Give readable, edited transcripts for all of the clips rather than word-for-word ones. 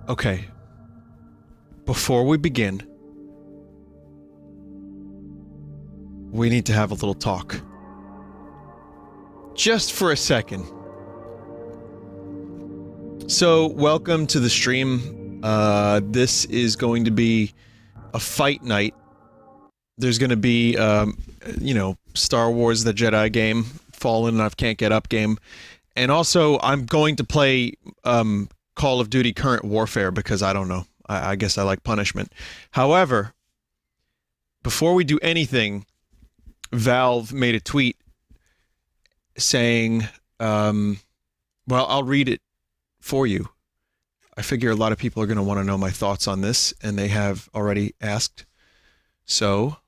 Okay. Before we begin, we need to have a little talk. Just for a second. So, welcome to the stream. This is going to be a fight night. There's going to be, Star Wars The Jedi game, Fallen and I Can't Get Up game. And also, I'm going to play Call of Duty Current Warfare because I don't know. I guess I like punishment. However, before we do anything, Valve made a tweet saying, well, I'll read it for you. I figure a lot of people are going to want to know my thoughts on this, and they have already asked. So,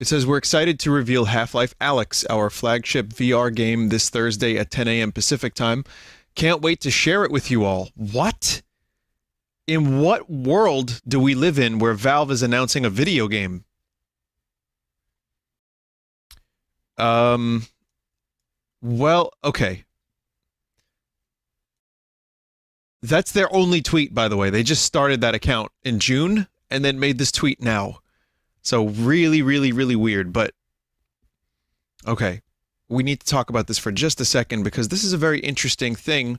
it says, we're excited to reveal Half-Life Alyx, our flagship VR game, this Thursday at 10 a.m. Pacific time. Can't wait to share it with you all. What? In what world do we live in where Valve is announcing a video game? Well, okay. That's their only tweet, by the way. They just started that account in June and then made this tweet now. So really, really, really weird, but okay. We need to talk about this for just a second because this is a very interesting thing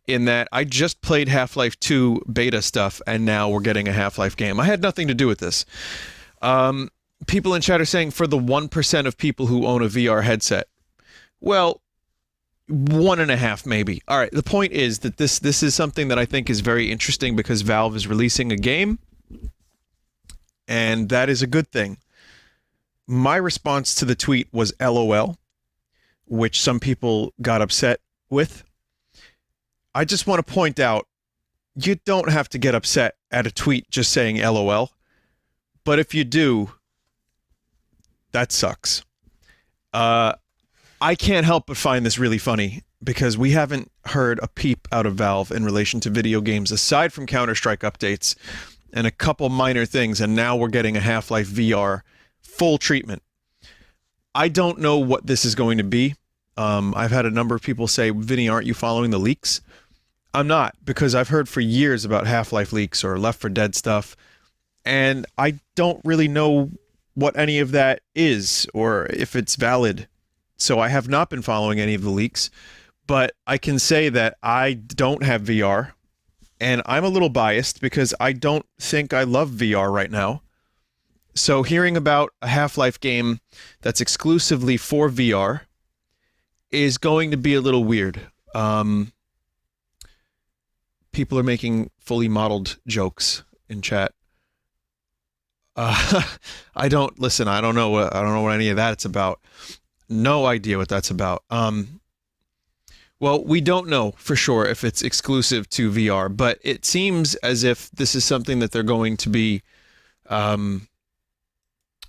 in that I just played Half-Life 2 beta stuff and now we're getting a Half-Life game. I had nothing to do with this. People in chat are saying for the 1% of people who own a VR headset. Well, 1.5 maybe. All right, the point is that this is something that I think is very interesting because Valve is releasing a game, and that is a good thing. My response to the tweet was LOL, which some people got upset with. I just want to point out, you don't have to get upset at a tweet just saying LOL, but if you do, that sucks. I can't help but find this really funny because we haven't heard a peep out of Valve in relation to video games aside from Counter-Strike updates and a couple minor things, and now we're getting a Half-Life VR full treatment. I don't know what this is going to be. I've had a number of people say, Vinny, aren't you following the leaks? I'm not, because I've heard for years about Half-Life leaks or Left 4 Dead stuff, and I don't really know what any of that is or if it's valid. So I have not been following any of the leaks, but I can say that I don't have VR, and I'm a little biased because I don't think I love VR right now. So hearing about a Half-Life game that's exclusively for VR is going to be a little weird. People are making fully modeled jokes in chat. I don't know what any of that's about. No idea what that's about. Well, we don't know for sure if it's exclusive to VR, but it seems as if this is something that they're going to be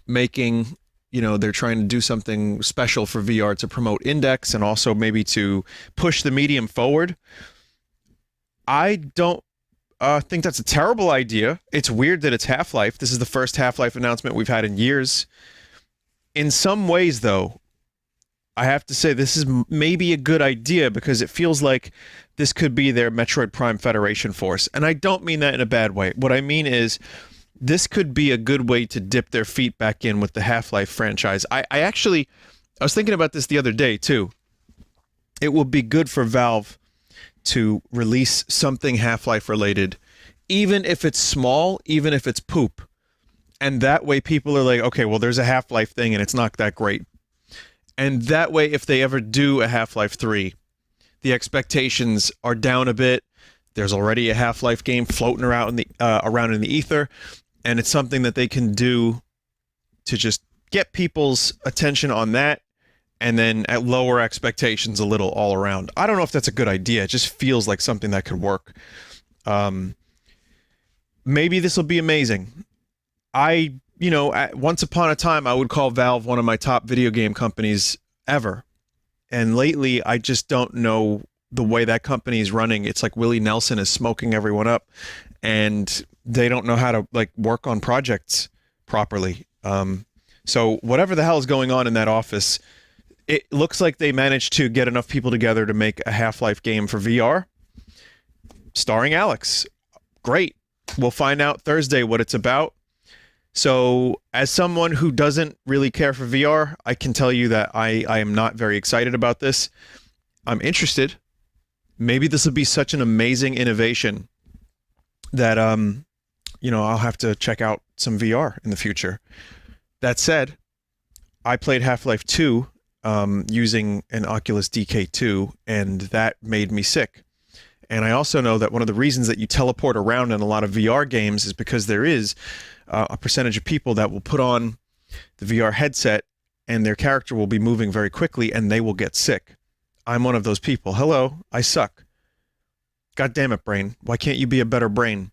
making. You know, they're trying to do something special for VR to promote Index and also maybe to push the medium forward. I don't think that's a terrible idea. It's weird that it's Half-Life. This is the first Half-Life announcement we've had in years. In some ways, though, I have to say this is maybe a good idea because it feels like this could be their Metroid Prime Federation Force. And I don't mean that in a bad way. What I mean is this could be a good way to dip their feet back in with the Half-Life franchise. I was thinking about this the other day, too. It would be good for Valve to release something Half-Life related, even if it's small, even if it's poop. And that way people are like, okay, well, there's a Half-Life thing and it's not that great. And that way, if they ever do a Half-Life 3, the expectations are down a bit. There's already a Half-Life game floating around in the ether, and it's something that they can do to just get people's attention on that, and then at lower expectations a little all around. I don't know if that's a good idea. It just feels like something that could work. Maybe this will be amazing. Once upon a time, I would call Valve one of my top video game companies ever. And lately, I just don't know the way that company is running. It's like Willie Nelson is smoking everyone up, and they don't know how to work on projects properly. So whatever the hell is going on in that office, it looks like they managed to get enough people together to make a Half-Life game for VR. starring Alex. Great. We'll find out Thursday what it's about. So, as someone who doesn't really care for VR, I can tell you that I am not very excited about this. I'm interested. Maybe this will be such an amazing innovation that I'll have to check out some VR in the future. That said, I played Half-Life 2 using an Oculus DK2, and that made me sick. And I also know that one of the reasons that you teleport around in a lot of VR games is because there is a percentage of people that will put on the VR headset and their character will be moving very quickly and they will get sick. I'm one of those people. Hello, I suck. God damn it, brain. Why can't you be a better brain?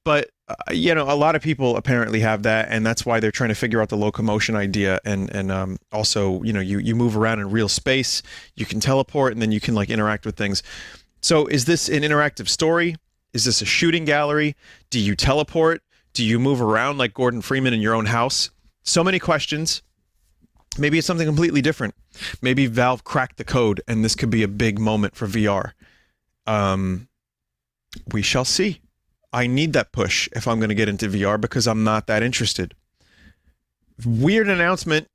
But, a lot of people apparently have that, and that's why they're trying to figure out the locomotion idea. And also, you move around in real space, you can teleport, and then you can, interact with things. So is this an interactive story? Is this a shooting gallery? Do you teleport? Do you move around like Gordon Freeman in your own house? So many questions. Maybe it's something completely different. Maybe Valve cracked the code, and this could be a big moment for VR. We shall see. I need that push if I'm going to get into VR because I'm not that interested. Weird announcement.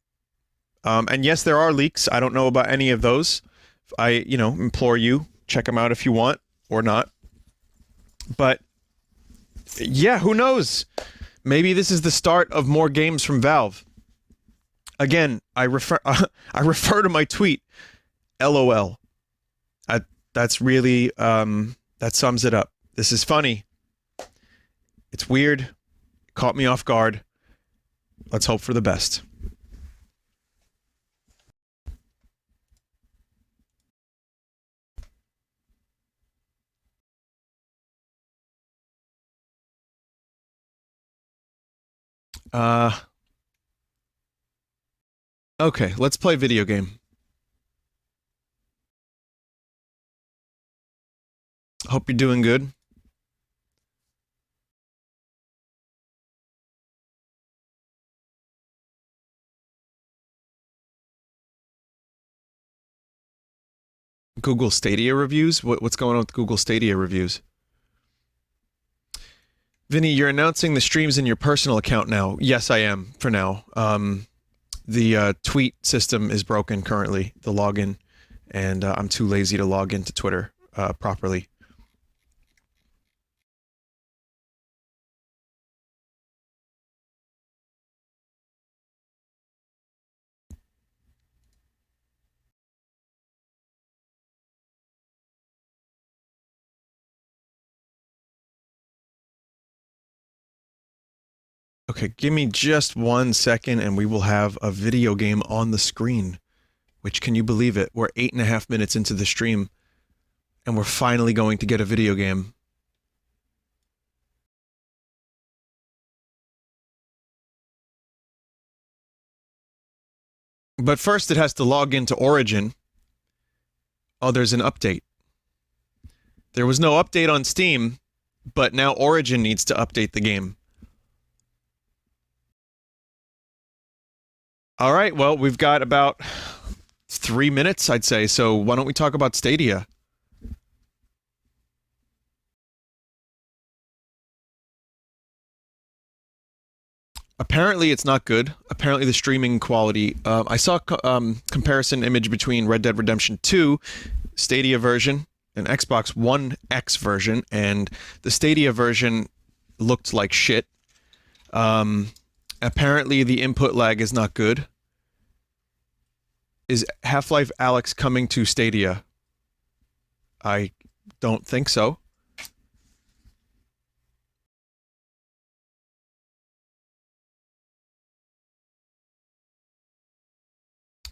And yes, there are leaks. I don't know about any of those. I, implore you, check them out if you want or not. But yeah, who knows? Maybe this is the start of more games from Valve. Again, I refer to my tweet. LOL. That's really that sums it up. This is funny. It's weird. It caught me off guard. Let's hope for the best. Okay, let's play video game. Hope you're doing good. Google Stadia reviews? What's going on with Google Stadia reviews? Vinny, you're announcing the streams in your personal account now. Yes, I am, for now. The tweet system is broken currently, the login, and I'm too lazy to log into Twitter properly. Okay, give me just 1 second and we will have a video game on the screen. Which, can you believe it? We're 8.5 minutes into the stream and we're finally going to get a video game. But first it has to log into Origin. Oh, there's an update. There was no update on Steam, but now Origin needs to update the game. All right, well, we've got about 3 minutes, I'd say, so why don't we talk about Stadia? Apparently, it's not good. Apparently, the streaming quality... I saw a comparison image between Red Dead Redemption 2, Stadia version, and Xbox One X version, and the Stadia version looked like shit. Apparently, the input lag is not good. Is Half-Life Alyx coming to Stadia? I don't think so.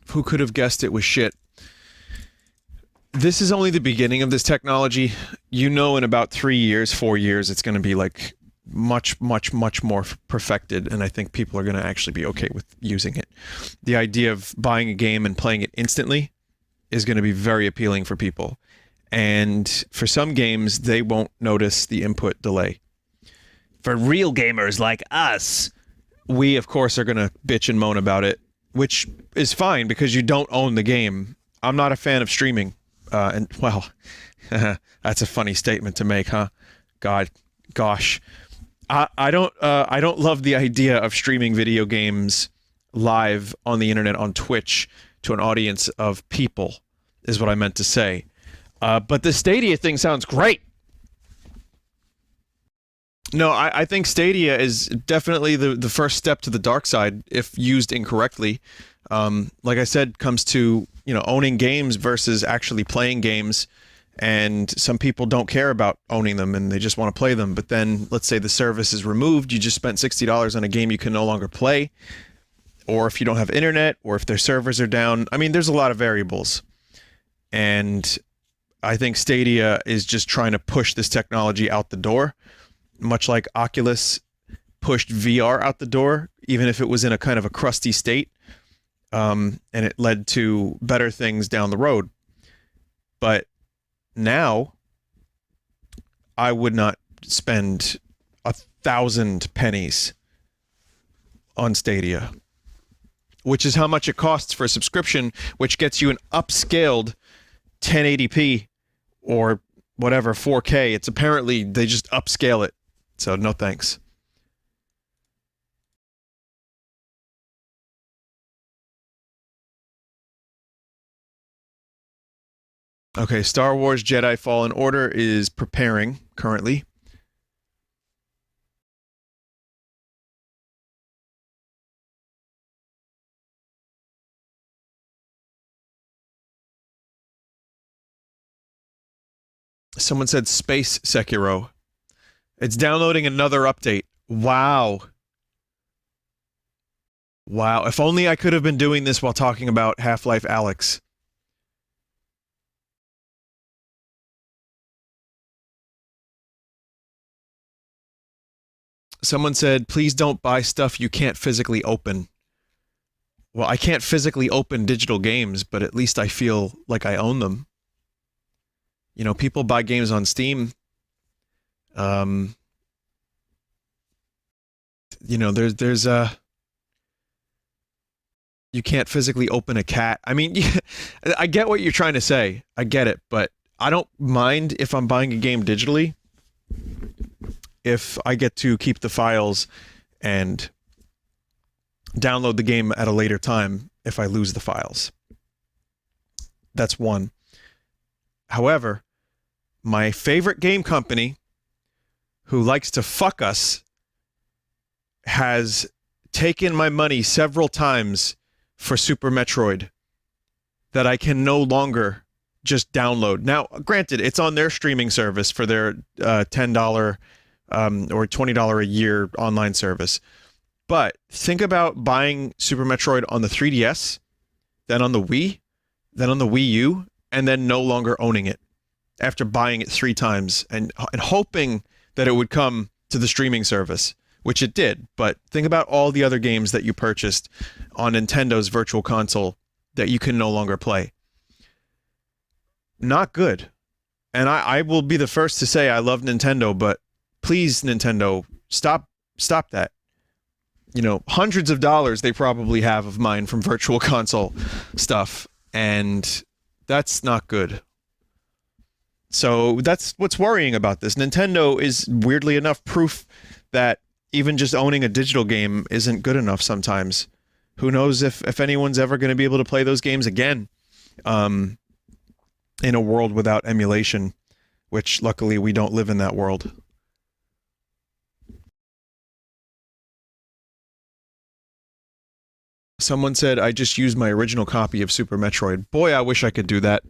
Who could have guessed it was shit? This is only the beginning of this technology. You know, in about 3 years, 4 years, it's going to be like much more perfected, and I think people are going to actually be okay with using it. The idea of buying a game and playing it instantly is going to be very appealing for people. And for some games, they won't notice the input delay. For real gamers like us, we, of course, are going to bitch and moan about it, which is fine because you don't own the game. I'm not a fan of streaming. And well, that's a funny statement to make, huh? God, gosh, I don't love the idea of streaming video games live on the internet on Twitch to an audience of people, is what I meant to say. But the Stadia thing sounds great. No, I think Stadia is definitely the first step to the dark side if used incorrectly. Like I said, comes to owning games versus actually playing games, and some people don't care about owning them and they just want to play them. But then let's say the service is removed, you just spent $60 on a game you can no longer play, or if you don't have internet, or if their servers are down. I mean, there's a lot of variables, and I think Stadia is just trying to push this technology out the door, much like Oculus pushed VR out the door, even if it was in a kind of a crusty state, and it led to better things down the road. But now, I would not spend 1,000 pennies on Stadia, which is how much it costs for a subscription, which gets you an upscaled 1080p or whatever 4K. It's apparently they just upscale it. So no thanks. Okay, Star Wars Jedi Fallen Order is preparing currently. Someone said Space Sekiro. It's downloading another update. Wow. Wow. If only I could have been doing this while talking about Half-Life Alyx. Someone said, please don't buy stuff you can't physically open. Well, I can't physically open digital games, but at least I feel like I own them. People buy games on Steam. There's you can't physically open a cat. I mean, I get what you're trying to say. I get it, but I don't mind if I'm buying a game digitally, if I get to keep the files and download the game at a later time if I lose the files. That's one. However, my favorite game company, who likes to fuck us, has taken my money several times for Super Metroid that I can no longer just download. Now, granted, it's on their streaming service for their $10 or $20 a year online service. But think about buying Super Metroid on the 3DS, then on the Wii, then on the Wii U, and then no longer owning it after buying it 3 times and hoping that it would come to the streaming service, which it did. But think about all the other games that you purchased on Nintendo's Virtual Console that you can no longer play. Not good. And I will be the first to say I love Nintendo, but please, Nintendo, stop that. Hundreds of dollars they probably have of mine from Virtual Console stuff, and that's not good. So that's what's worrying about this. Nintendo is, weirdly enough, proof that even just owning a digital game isn't good enough sometimes. Who knows if anyone's ever going to be able to play those games again in a world without emulation, which luckily we don't live in that world. Someone said, I just used my original copy of Super Metroid. Boy, I wish I could do that.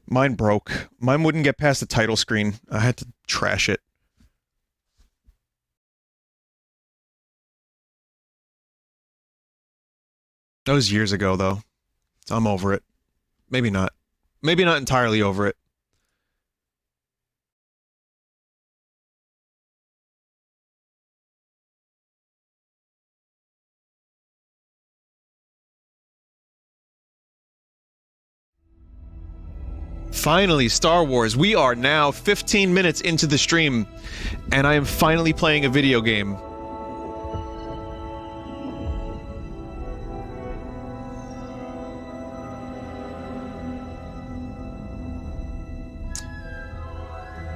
Mine broke. Mine wouldn't get past the title screen. I had to trash it. That was years ago, though. So I'm over it. Maybe not. Maybe not entirely over it. Finally, Star Wars. We are now 15 minutes into the stream, and I am finally playing a video game.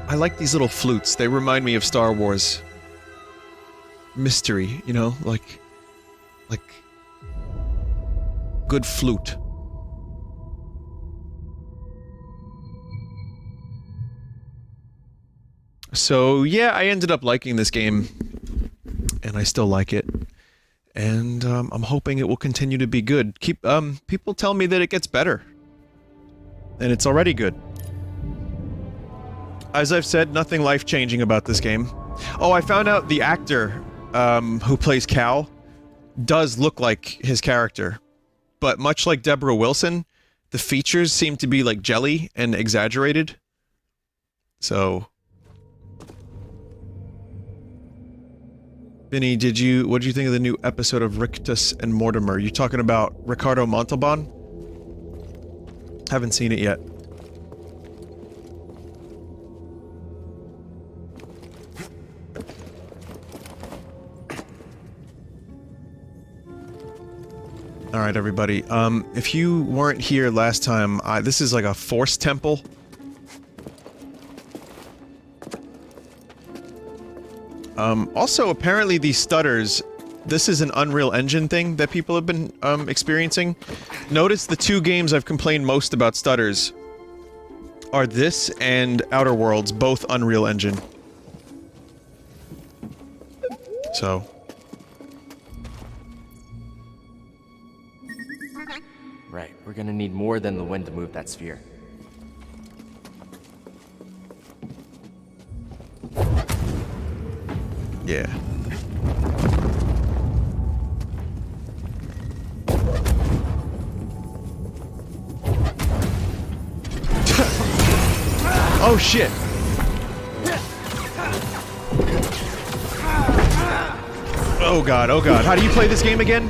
I like these little flutes. They remind me of Star Wars. Mystery, you know, like good flute. So yeah, I ended up liking this game, and I still like it, and I'm hoping it will continue to be good. People tell me that it gets better, and it's already good. As I've said, nothing life-changing about this game. Oh, I found out the actor who plays Cal does look like his character, but much like Deborah Wilson, the features seem to be like jelly and exaggerated. So, Vinny, what did you think of the new episode of Rictus and Mortimer? You talking about Ricardo Montalban? Haven't seen it yet. Alright, everybody. If you weren't here last time, this is like a Force temple. Also, apparently these stutters, this is an Unreal Engine thing that people have been, experiencing. Notice the two games I've complained most about stutters are this and Outer Worlds, both Unreal Engine. So... Right, we're gonna need more than the wind to move that sphere. Yeah. Oh shit! Oh god, oh god. How do you play this game again?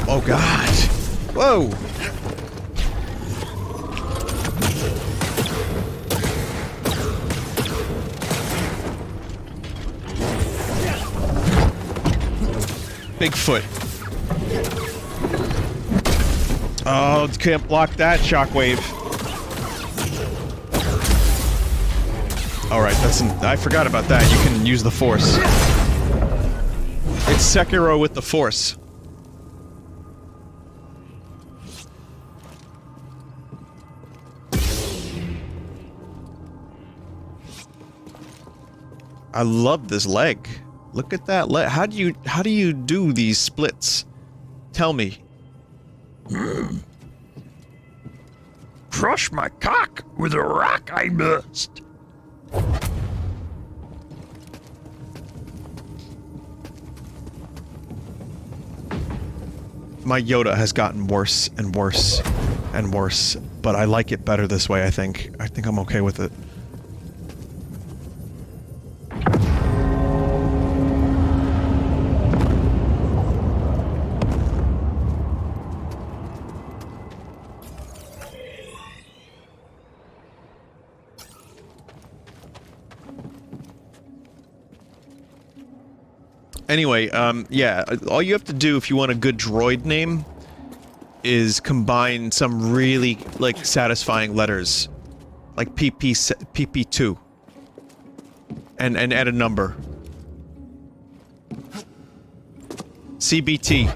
Oh god. Whoa! Bigfoot. Oh, can't block that shockwave. Alright, I forgot about that. You can use the Force. It's Sekiro with the Force. I love this leg. Look at that leg. How do you do these splits? Tell me. Crush my cock with a rock I must. My Yoda has gotten worse and worse and worse, but I like it better this way, I think. I think I'm okay with it. Anyway, yeah, all you have to do if you want a good droid name is combine some really, like, satisfying letters. Like PP2. And add a number. CBT.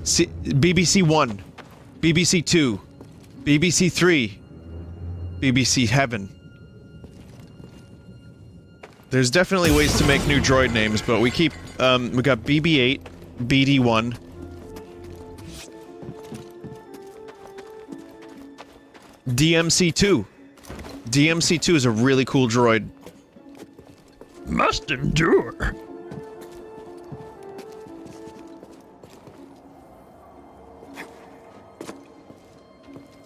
BBC1. BBC2. BBC3. BBC Heaven. There's definitely ways to make new droid names, but we keep, we got BB-8, BD-1. DMC-2. DMC-2 is a really cool droid. Must endure.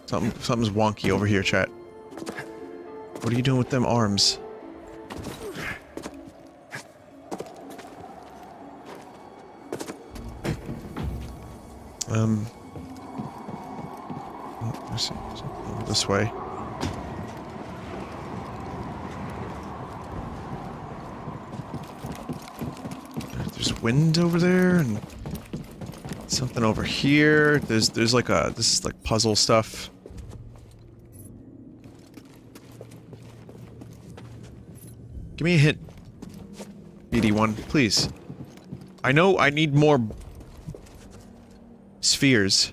Something's wonky over here, chat. What are you doing with them arms? Let's see. Over this way. There's wind over there, and Something over here. There's like a... This is like puzzle stuff. Give me a hint. BD1, please. I know I need more... spheres.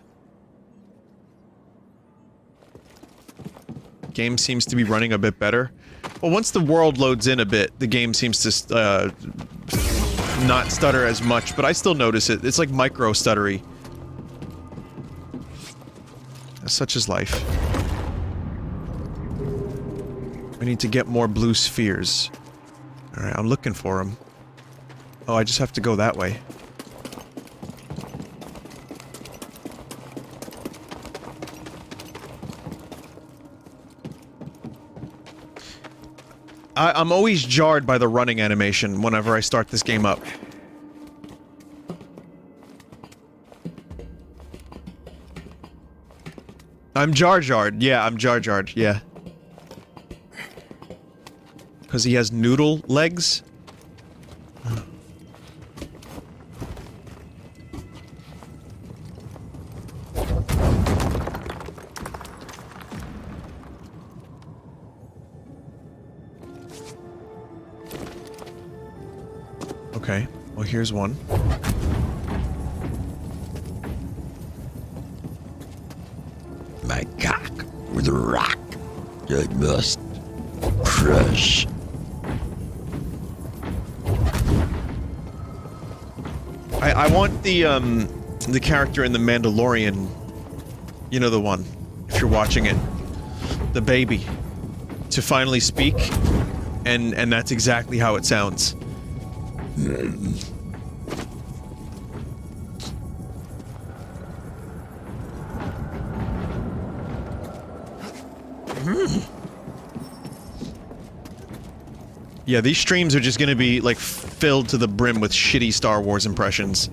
Game seems to be running a bit better. Well, once the world loads in a bit, the game seems to, not stutter as much, but I still notice it. It's like micro stuttery. Such is life. We need to get more blue spheres. Alright, I'm looking for them. Oh, I just have to go that way. I'm always jarred by the running animation whenever I start this game up. I'm jar-jarred. Yeah, I'm jar-jarred. Yeah. Because he has noodle legs? Okay, well here's one. My cock with a rock I must crush. I want the character in The Mandalorian, you know the one, if you're watching it, the baby, to finally speak, and that's exactly how it sounds. Yeah, these streams are just gonna be, like, filled to the brim with shitty Star Wars impressions.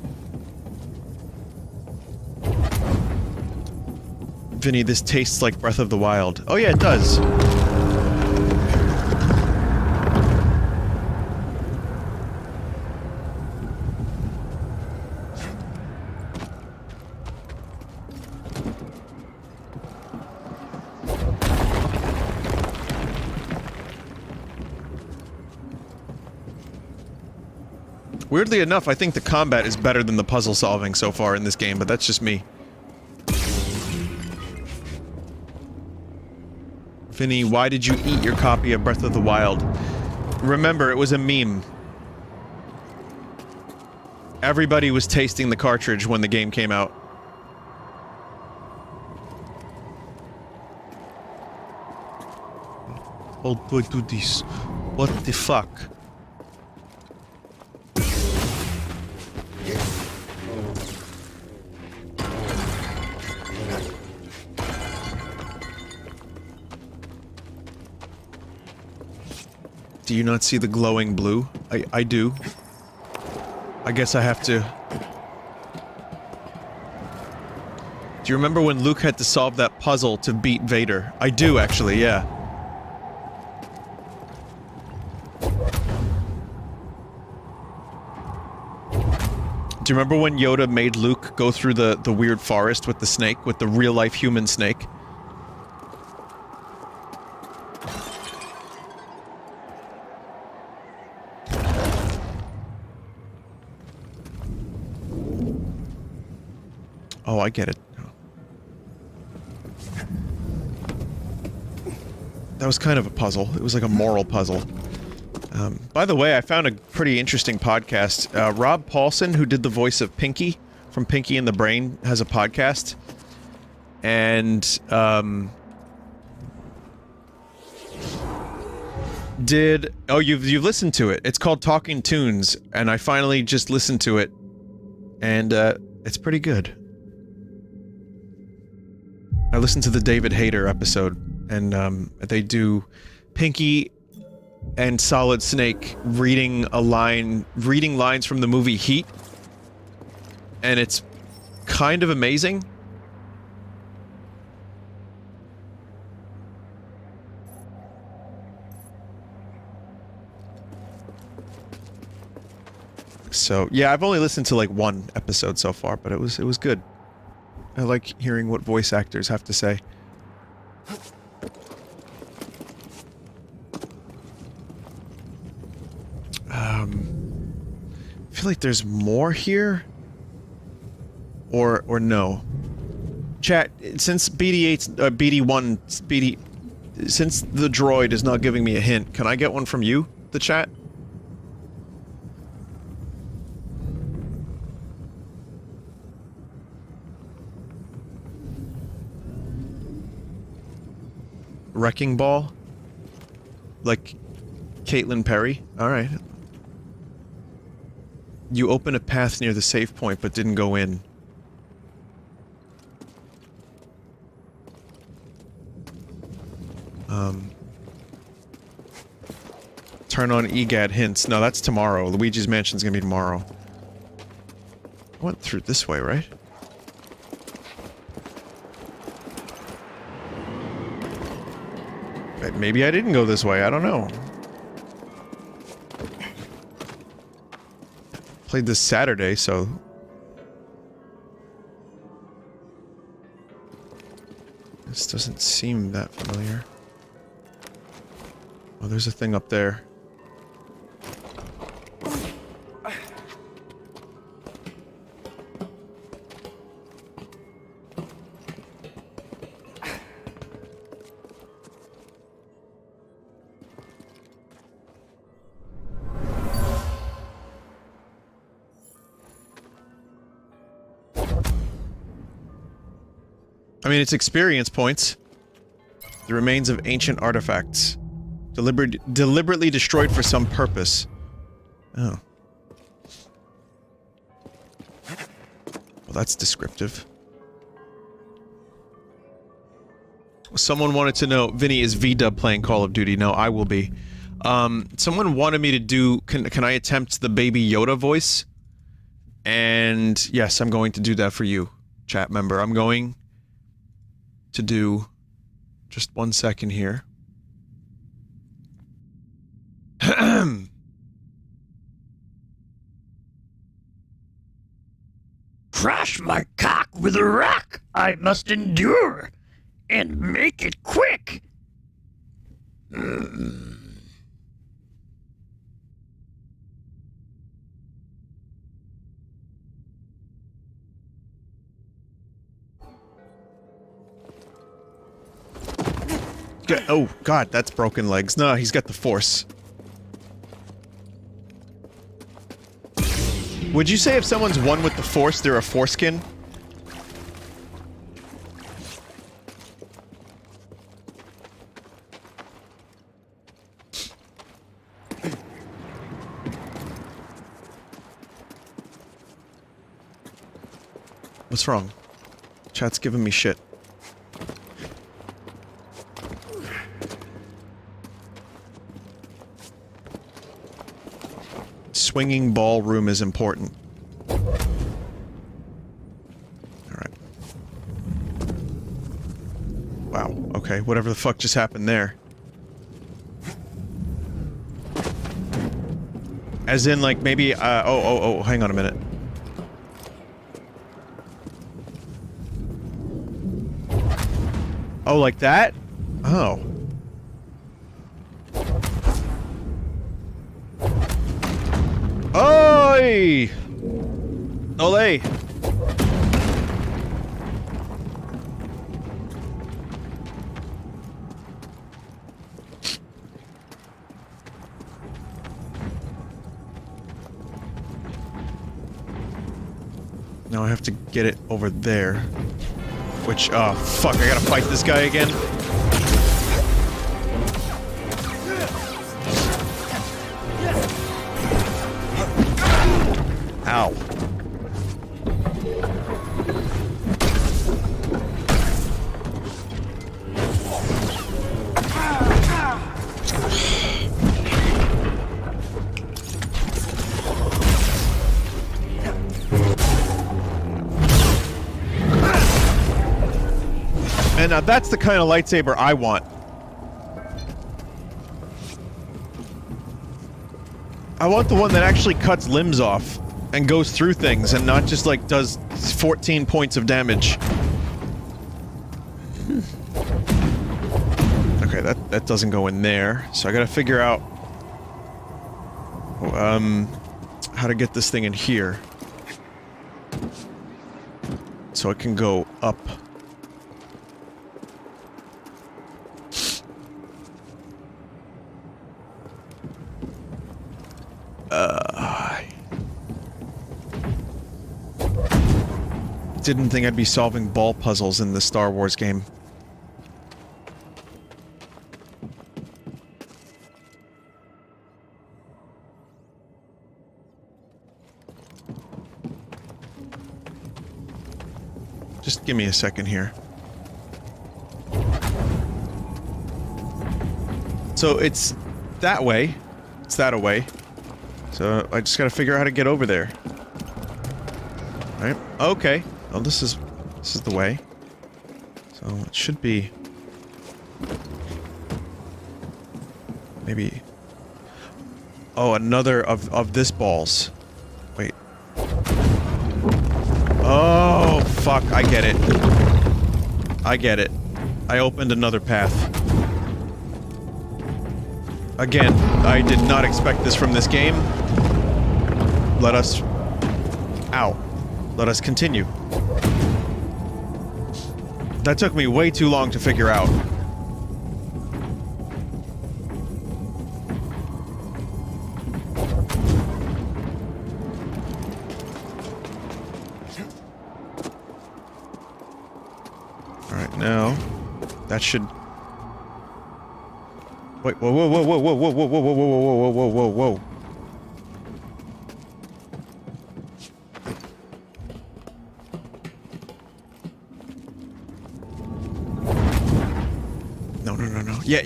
Vinny, this tastes like Breath of the Wild. Oh yeah, it does. Weirdly enough, I think the combat is better than the puzzle solving so far in this game, but that's just me. Vinny, why did you eat your copy of Breath of the Wild? Remember, it was a meme. Everybody was tasting the cartridge when the game came out. How do I do this? What the fuck? Do you not see the glowing blue? I do. I guess I have to... Do you remember when Luke had to solve that puzzle to beat Vader? I do, actually, yeah. Do you remember when Yoda made Luke go through the weird forest with the snake, with the real-life human snake? Oh, I get it. That was kind of a puzzle. It was like a moral puzzle. By the way, I found a pretty interesting podcast. Rob Paulson, who did the voice of Pinky from Pinky and the Brain, has a podcast. And, oh, you've listened to it. It's called Talking Tunes, and I finally just listened to it. And, it's pretty good. I listened to the David Hayter episode, and, they do Pinky and Solid Snake reading lines from the movie Heat, and it's kind of amazing. So yeah, I've only listened to like one episode so far, but it was good. I like hearing what voice actors have to say. I feel like there's more here. Or no. Chat, since BD8's, since the droid is not giving me a hint, can I get one from you, the chat? Wrecking ball? Like Caitlin Perry? Alright. You open a path near the save point but didn't go in. Turn on EGAD hints. No, that's tomorrow. Luigi's Mansion's gonna be tomorrow. I went through this way, right? Maybe I didn't go this way, I don't know. Played this Saturday, so... This doesn't seem that familiar. Oh, there's a thing up there. I mean, it's experience points. The remains of ancient artifacts. Deliberately destroyed for some purpose. Oh. Well, that's descriptive. Someone wanted to know, Vinny, is V-Dub playing Call of Duty? No, I will be. Someone wanted me to do, can I attempt the Baby Yoda voice? And yes, I'm going to do that for you, chat member. I'm going to do just 1 second here. Crush my cock with a rock I must endure, and make it quick. Oh, God, that's broken legs. No, he's got the Force. Would you say if someone's one with the Force, they're a foreskin? What's wrong? Chat's giving me shit. Swinging ballroom is important. Alright. Wow, okay, whatever the fuck just happened there. As in, like, maybe, hang on a minute. Oh, like that? Oh. Oi! Ole! Now I have to get it over there. Which, oh, fuck, I gotta fight this guy again? Ow. And now that's the kind of lightsaber I want. I want the one that actually cuts limbs off. and goes through things and not just like does 14 points of damage. Okay, that doesn't go in there, so I gotta figure out how to get this thing in here so it can go up. Didn't think I'd be solving ball puzzles in the Star Wars game. Just give me a second here. So it's that way. It's that away. So I just gotta figure out how to get over there. Right? Okay. Well, this is the way. So it should be maybe. Oh, another of this balls. Wait. Oh, fuck, I get it. I get it. I opened another path. Again, I did not expect this from this game. Let us... Ow. Let us continue. That took me way too long to figure out. Alright, now... That should... Wait, whoa, whoa, whoa, whoa, whoa, whoa, whoa, whoa, whoa, whoa, whoa, whoa, whoa, whoa. No, no, no, no. Yeah.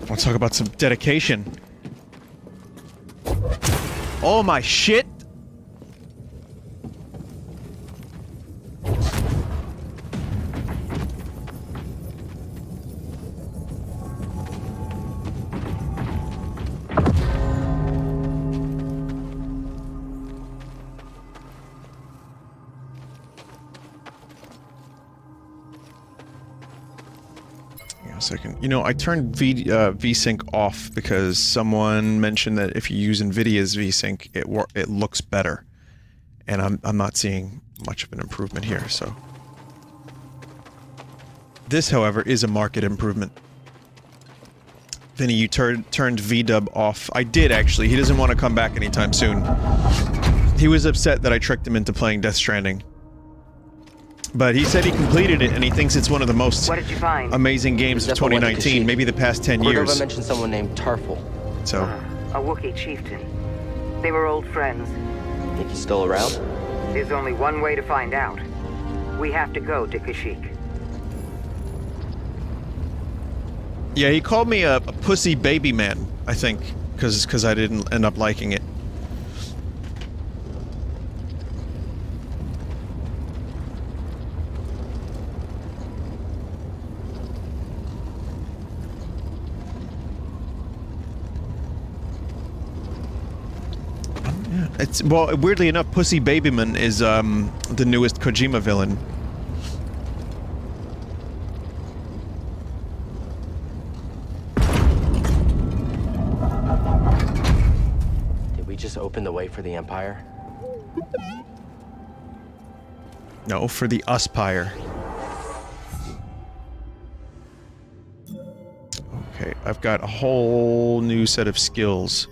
Let's talk about some dedication. Oh my shit! Second. You know, I turned VSync off because someone mentioned that if you use NVIDIA's VSync, it looks better, and I'm not seeing much of an improvement here. So this, however, is a marked improvement. Vinny, you turned VDub off. I did actually. He doesn't want to come back anytime soon. He was upset that I tricked him into playing Death Stranding. But he said he completed it, and he thinks it's one of the most amazing games of 2019, maybe the past 10 years. Cordova mentioned someone named Tarful. So, a Wookiee chieftain. They were old friends. Think he's still around? There's only one way to find out. We have to go to Kashyyyk. yeah, he called me a pussy baby man, I think, because I didn't end up liking it. It's, well, weirdly enough, Pussy Babyman is, the newest Kojima villain. Did we just open the way for the Empire? No, for the Uspire. Okay, I've got a whole new set of skills.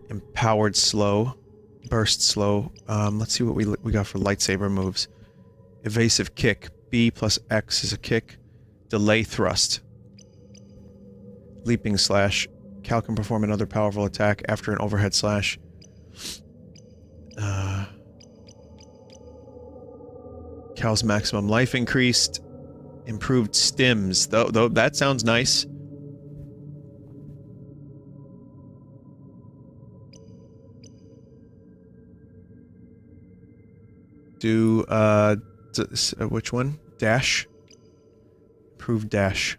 Empowered slow, burst slow. Let's see what we got for lightsaber moves. Evasive kick. B plus X is a kick. Delay thrust. Leaping slash. Cal can perform another powerful attack after an overhead slash. Cal's maximum life increased. Improved stims. Though that sounds nice. Do, which one? Dash. Improved dash.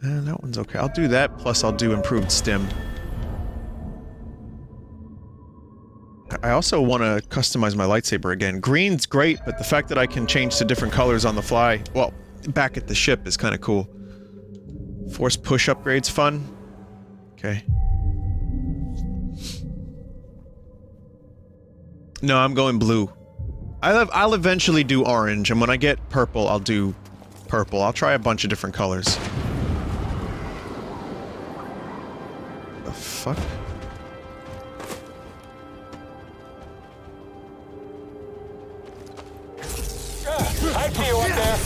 That one's okay. I'll do that, plus I'll do improved stim. I also want to customize my lightsaber again. Green's great, but the fact that I can change to different colors on the fly, well, back at the ship is kind of cool. Force push upgrade's fun. Okay. No, I'm going blue. I'll eventually do orange, and when I get purple, I'll do purple. I'll try a bunch of different colors. The fuck? I see you up there.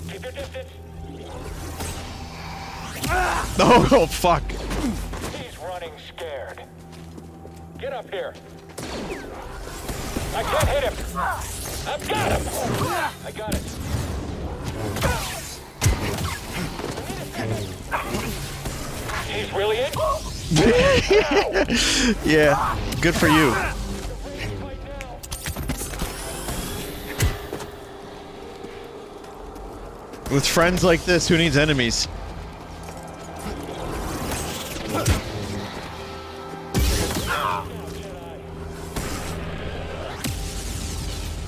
Keep your distance. Oh, fuck. He's running scared. Get up here. I can't hit him. I've got him. I got it. He's really in? Yeah, good for you. With friends like this, who needs enemies?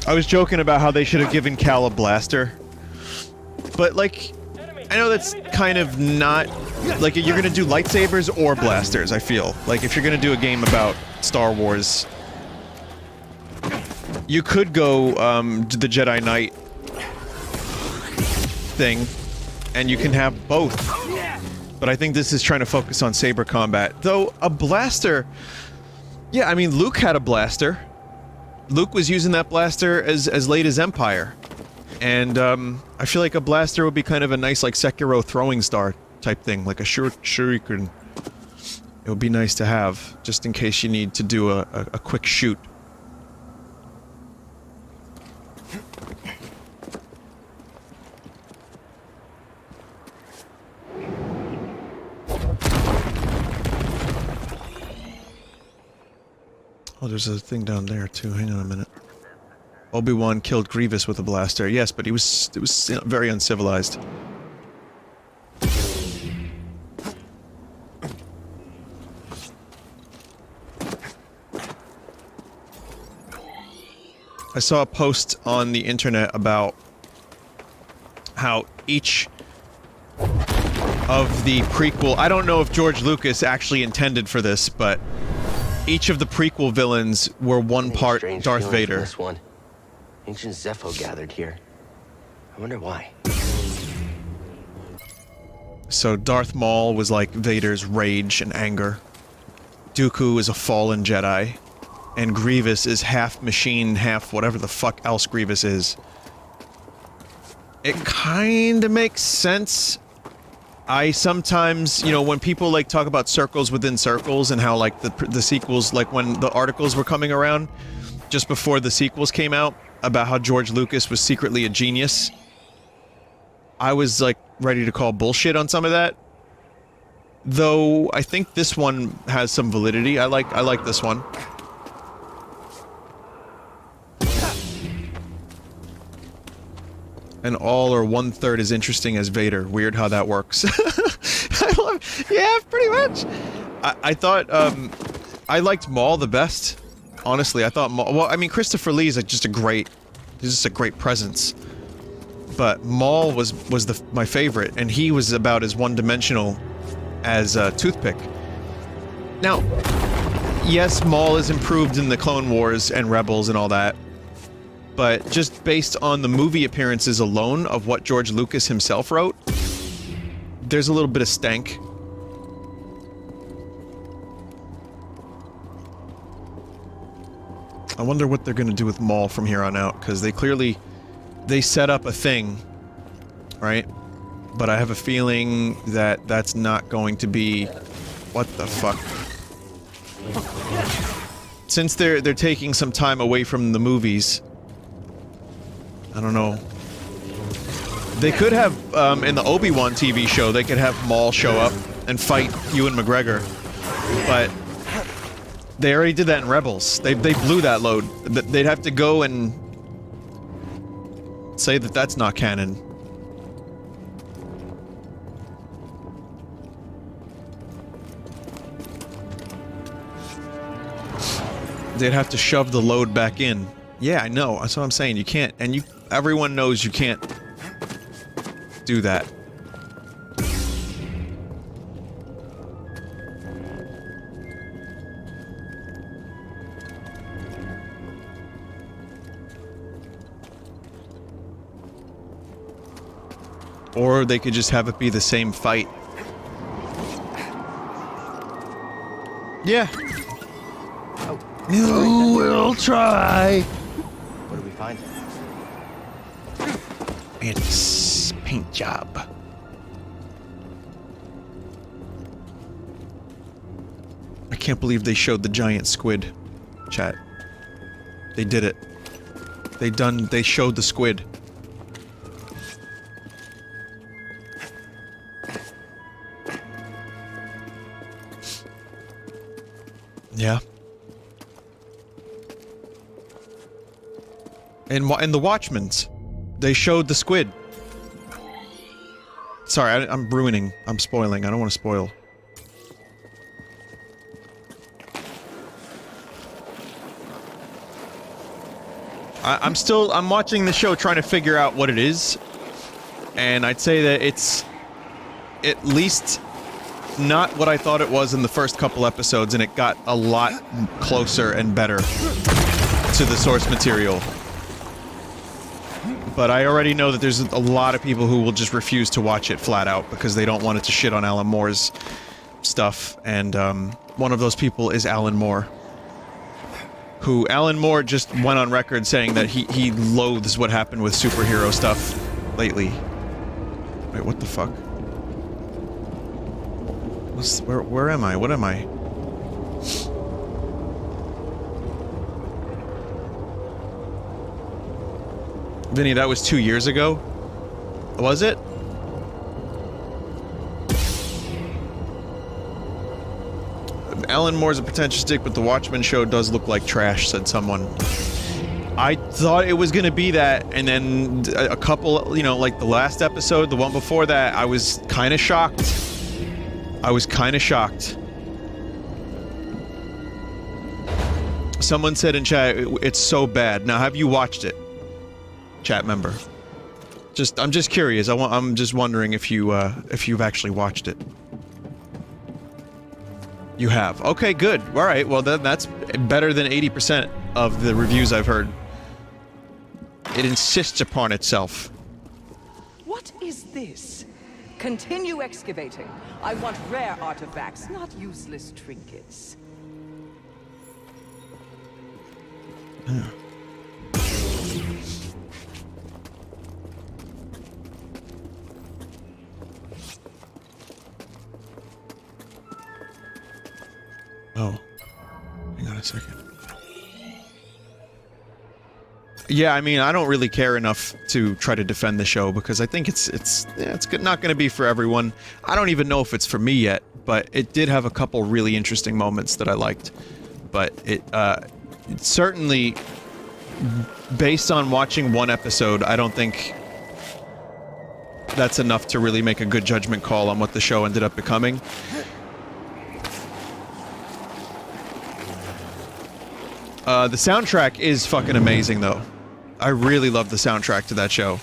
I was joking about how they should have given Cal a blaster. But, like, I know that's kind of not... Like, you're gonna do lightsabers or blasters, I feel. Like, if you're gonna do a game about Star Wars... You could go, the Jedi Knight... thing, and you can have both. But I think this is trying to focus on saber combat. Though, a blaster... Yeah, I mean, Luke had a blaster. Luke was using that blaster as late as Empire. And, I feel like a blaster would be kind of a nice, like, Sekiro throwing star type thing, like a shuriken. It would be nice to have, just in case you need to do a quick shoot. Oh, there's a thing down there, too. Hang on a minute. Obi-Wan killed Grievous with a blaster. Yes, but it was very uncivilized. I saw a post on the internet about how each of the prequel... I don't know if George Lucas actually intended for this, but each of the prequel villains were one part Darth Vader. This one. Ancient Zepho gathered here. I wonder why. So Darth Maul was like Vader's rage and anger. Dooku is a fallen Jedi. And Grievous is half machine, half whatever the fuck else Grievous is. It kinda makes sense. I sometimes, you know, when people like talk about circles within circles and how like the sequels, like when the articles were coming around just before the sequels came out about how George Lucas was secretly a genius, I was like ready to call bullshit on some of that. Though I think this one has some validity. I like this one. And all or one-third as interesting as Vader. Weird how that works. Yeah, pretty much. I thought, I liked Maul the best. Honestly, I thought Maul... Well, I mean, Christopher Lee is like just a great... He's just a great presence. But Maul was my favorite, and he was about as one-dimensional as Toothpick. Now, yes, Maul is improved in the Clone Wars and Rebels and all that. But just based on the movie appearances alone of what George Lucas himself wrote, there's a little bit of stank. I wonder what they're gonna do with Maul from here on out, because they set up a thing, right? But I have a feeling that that's not going to be... What the fuck? Since they're taking some time away from the movies... I don't know. They could have, in the Obi-Wan TV show, they could have Maul show up and fight Ewan McGregor. But they already did that in Rebels. They blew that load. They'd have to go and say that that's not canon. They'd have to shove the load back in. Yeah, I know. That's what I'm saying. You can't, and everyone knows you can't do that. Or they could just have it be the same fight. Yeah. You will try. What do we find? It's paint job. I can't believe they showed the giant squid. Chat. They did it. They showed the squid. Yeah. And the Watchmen's, they showed the squid. Sorry, I'm ruining. I'm spoiling. I don't want to spoil. I'm watching the show trying to figure out what it is. And I'd say that it's at least not what I thought it was in the first couple episodes, and it got a lot closer and better to the source material. But I already know that there's a lot of people who will just refuse to watch it flat out because they don't want it to shit on Alan Moore's stuff, and one of those people is Alan Moore. Who, Alan Moore just went on record saying that he loathes what happened with superhero stuff lately. Wait, what the fuck? Where am I? What am I? Vinny, that was 2 years ago? Was it? Alan Moore's a pretentious dick, but the Watchmen show does look like trash, said someone. I thought it was gonna be that, and then a couple, you know, like the last episode, the one before that, I was kinda shocked. Someone said in chat, it's so bad. Now, have you watched it? Chat member. I'm just curious. I'm just wondering if you've actually watched it. You have. Okay, good. All right. Well, then that's better than 80% of the reviews I've heard. It insists upon itself. What is this? Continue excavating. I want rare artifacts, not useless trinkets. Oh. Hang on a second. Yeah, I mean, I don't really care enough to try to defend the show because I think it's not going to be for everyone. I don't even know if it's for me yet, but it did have a couple really interesting moments that I liked. But it certainly, based on watching one episode, I don't think that's enough to really make a good judgment call on what the show ended up becoming. The soundtrack is fucking amazing, though. I really love the soundtrack to that show.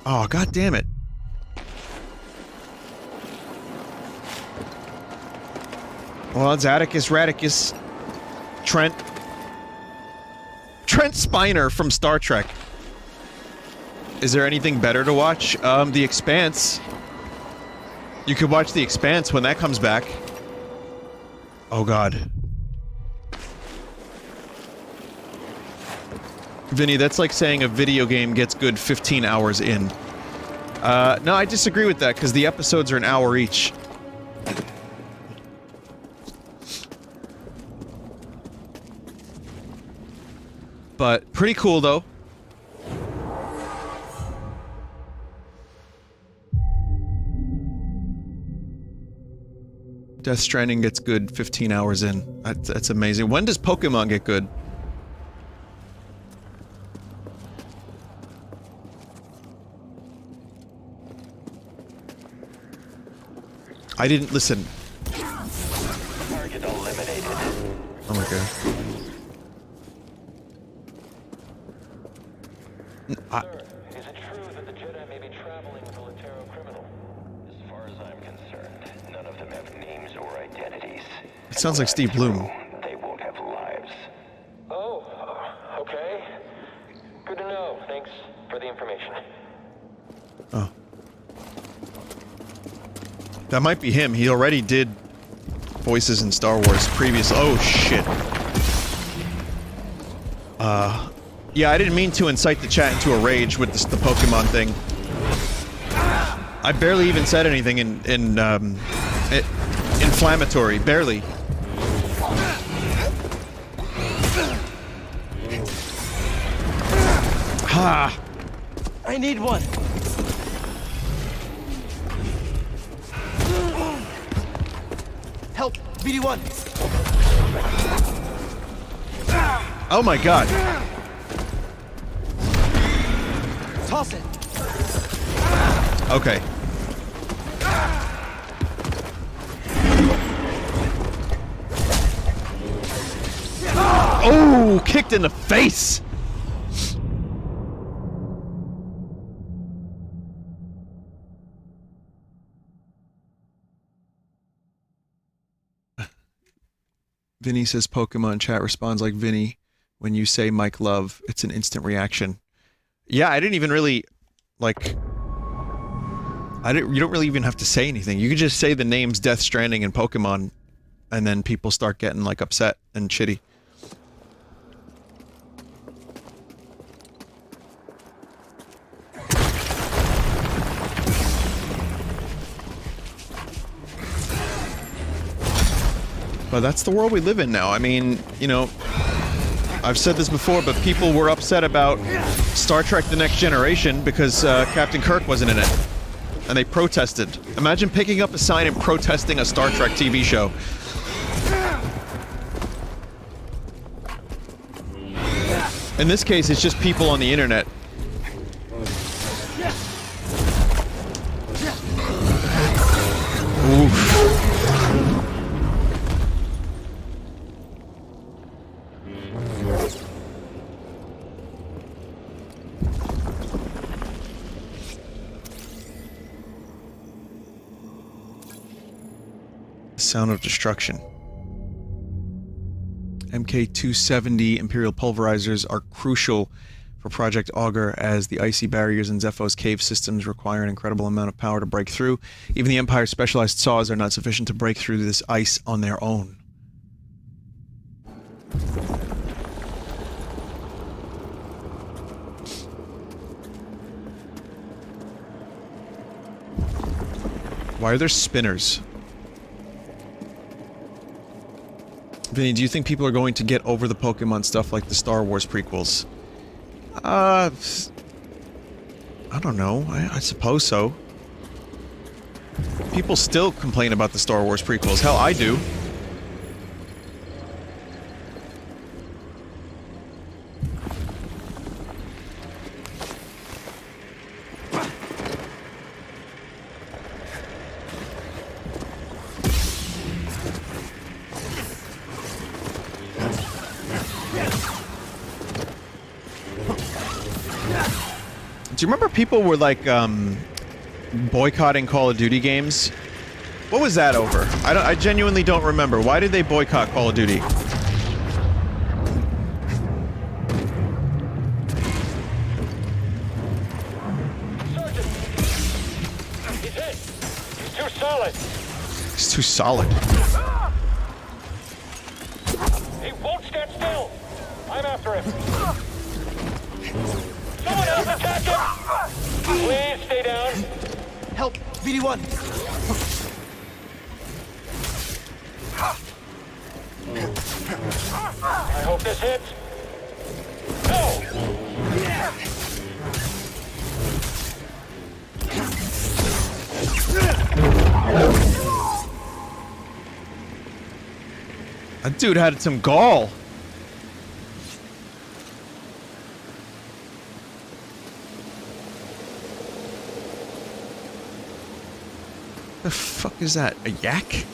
Oh, god damn it. Well, it's Atticus Radicus. Trent Spiner from Star Trek. Is there anything better to watch? The Expanse. You could watch The Expanse when that comes back. Oh god. Vinny, that's like saying a video game gets good 15 hours in. No, I disagree with that, because the episodes are an hour each. But pretty cool, though. Death Stranding gets good 15 hours in. That's amazing. When does Pokemon get good? I didn't listen. Target eliminated. Oh my god. Sir, is it true that the Jedi may be traveling with a Latero criminal? As far as I'm concerned, none of them have names or identities. It sounds like Steve Bloom. They won't have lives. Oh, okay. Good to know. Thanks for the information. Oh. That might be him. He already did voices in Star Wars previous. Oh shit. Yeah, I didn't mean to incite the chat into a rage with the Pokemon thing. I barely even said anything inflammatory. Barely. Ha! I need one. Help, BD1. Oh my god. Toss it. Okay. Oh, kicked in the face. Vinny says Pokemon chat responds like Vinny when you say Mike Love. It's an instant reaction. Yeah, I didn't even really like. You don't really even have to say anything. You can just say the names Death Stranding and Pokemon, and then people start getting like upset and shitty. But that's the world we live in now. I mean, you know, I've said this before, but people were upset about Star Trek The Next Generation because Captain Kirk wasn't in it. And they protested. Imagine picking up a sign and protesting a Star Trek TV show. In this case, it's just people on the internet. Oof. Sound of destruction. MK270 Imperial pulverizers are crucial for Project Augur, as the icy barriers in Zepho's cave systems require an incredible amount of power to break through. Even the Empire's specialized saws are not sufficient to break through this ice on their own. Why are there spinners? Vinny, do you think people are going to get over the Pokemon stuff like the Star Wars prequels? I don't know. I suppose so. People still complain about the Star Wars prequels. Hell, I do. Do you remember people were like boycotting Call of Duty games? What was that over? I genuinely don't remember. Why did they boycott Call of Duty? Sergeant! He's hit! He's too solid! It's too solid. He won't stand still! I'm after him! Someone else attack him! Please stay down! Help, BD1. I hope this hits! That dude had some gall. The fuck is that? A yak?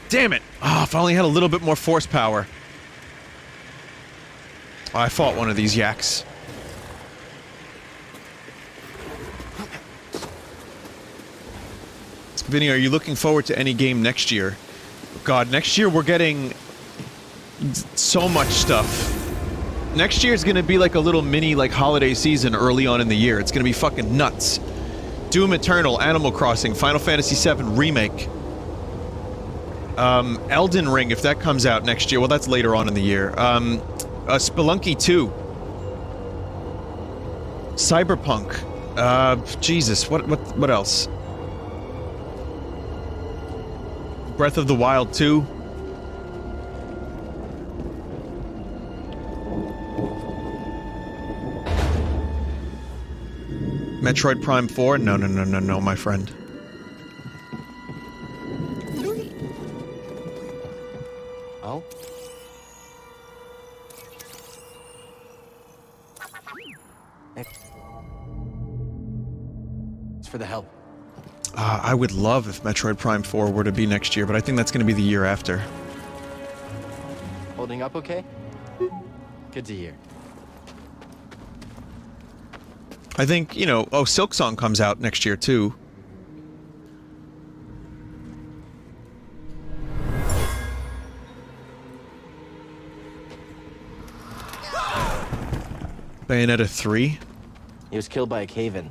Damn it! Ah, if I only had a little bit more force power. Oh, I fought one of these yaks. Vinny, are you looking forward to any game next year? God, next year we're getting so much stuff. Next year is gonna be like a little mini like holiday season early on in the year. It's gonna be fucking nuts. Doom Eternal, Animal Crossing, Final Fantasy VII Remake. Elden Ring, if that comes out next year. Well, that's later on in the year. Spelunky 2. Cyberpunk. Jesus, what else? Breath of the Wild 2. Metroid Prime 4? No, my friend. Oh? It's for the help. I would love if Metroid Prime 4 were to be next year, but I think that's going to be the year after. Holding up okay? Good to hear. I think, you know, oh, Silksong comes out next year, too. Bayonetta 3? He was killed by a cave-in.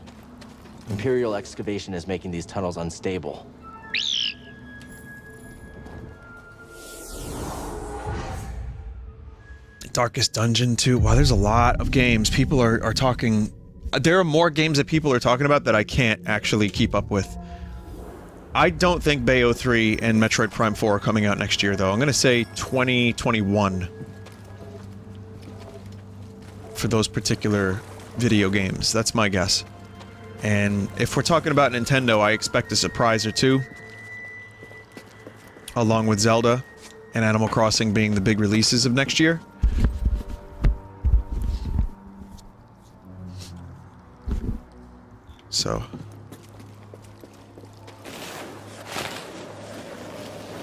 Imperial excavation is making these tunnels unstable. Darkest Dungeon 2. Wow, there's a lot of games. People are talking... There are more games that people are talking about that I can't actually keep up with. I don't think Bayo 3 and Metroid Prime 4 are coming out next year, though. I'm gonna say 2021. For those particular video games. That's my guess. And if we're talking about Nintendo, I expect a surprise or two. Along with Zelda and Animal Crossing being the big releases of next year. So...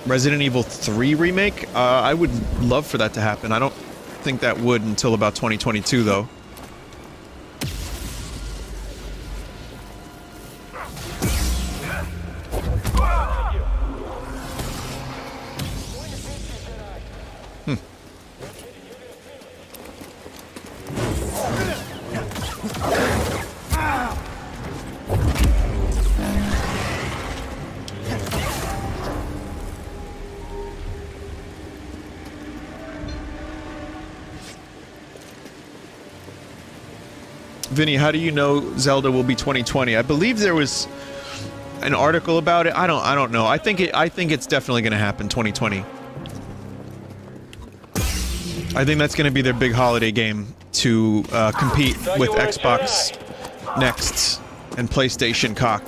Resident Evil 3 remake? I would love for that to happen. I don't think that would until about 2022, though. Vinny, how do you know Zelda will be 2020? I believe there was an article about it. I don't know. I think it's definitely going to happen 2020. I think that's going to be their big holiday game to compete with Xbox Next and PlayStation cock.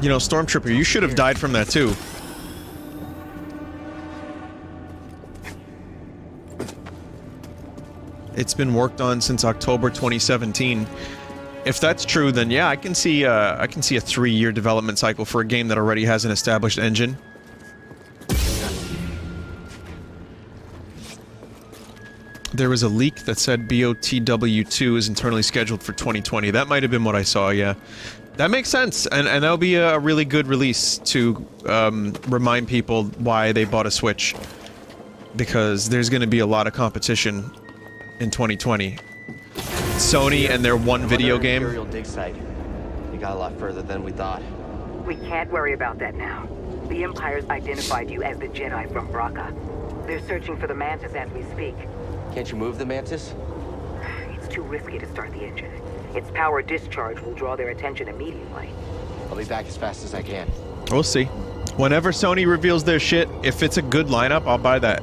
You know, Stormtrooper, you should have died from that too. It's been worked on since October 2017. If that's true, then yeah, I can see a 3-year development cycle for a game that already has an established engine. There was a leak that said BOTW2 is internally scheduled for 2020. That might have been what I saw, yeah. That makes sense, and that'll be a really good release to remind people why they bought a Switch. Because there's going to be a lot of competition in 2020. Sony and their one video game. Imperial dig site. We got a lot further than we thought. We can't worry about that now. The Empire's identified you as the Jedi from Braca. They're searching for the Mantis as we speak. Can't you move the Mantis? It's too risky to start the engine. Its power discharge will draw their attention immediately. I'll be back as fast as I can. We'll see. Whenever Sony reveals their shit, if it's a good lineup, I'll buy that.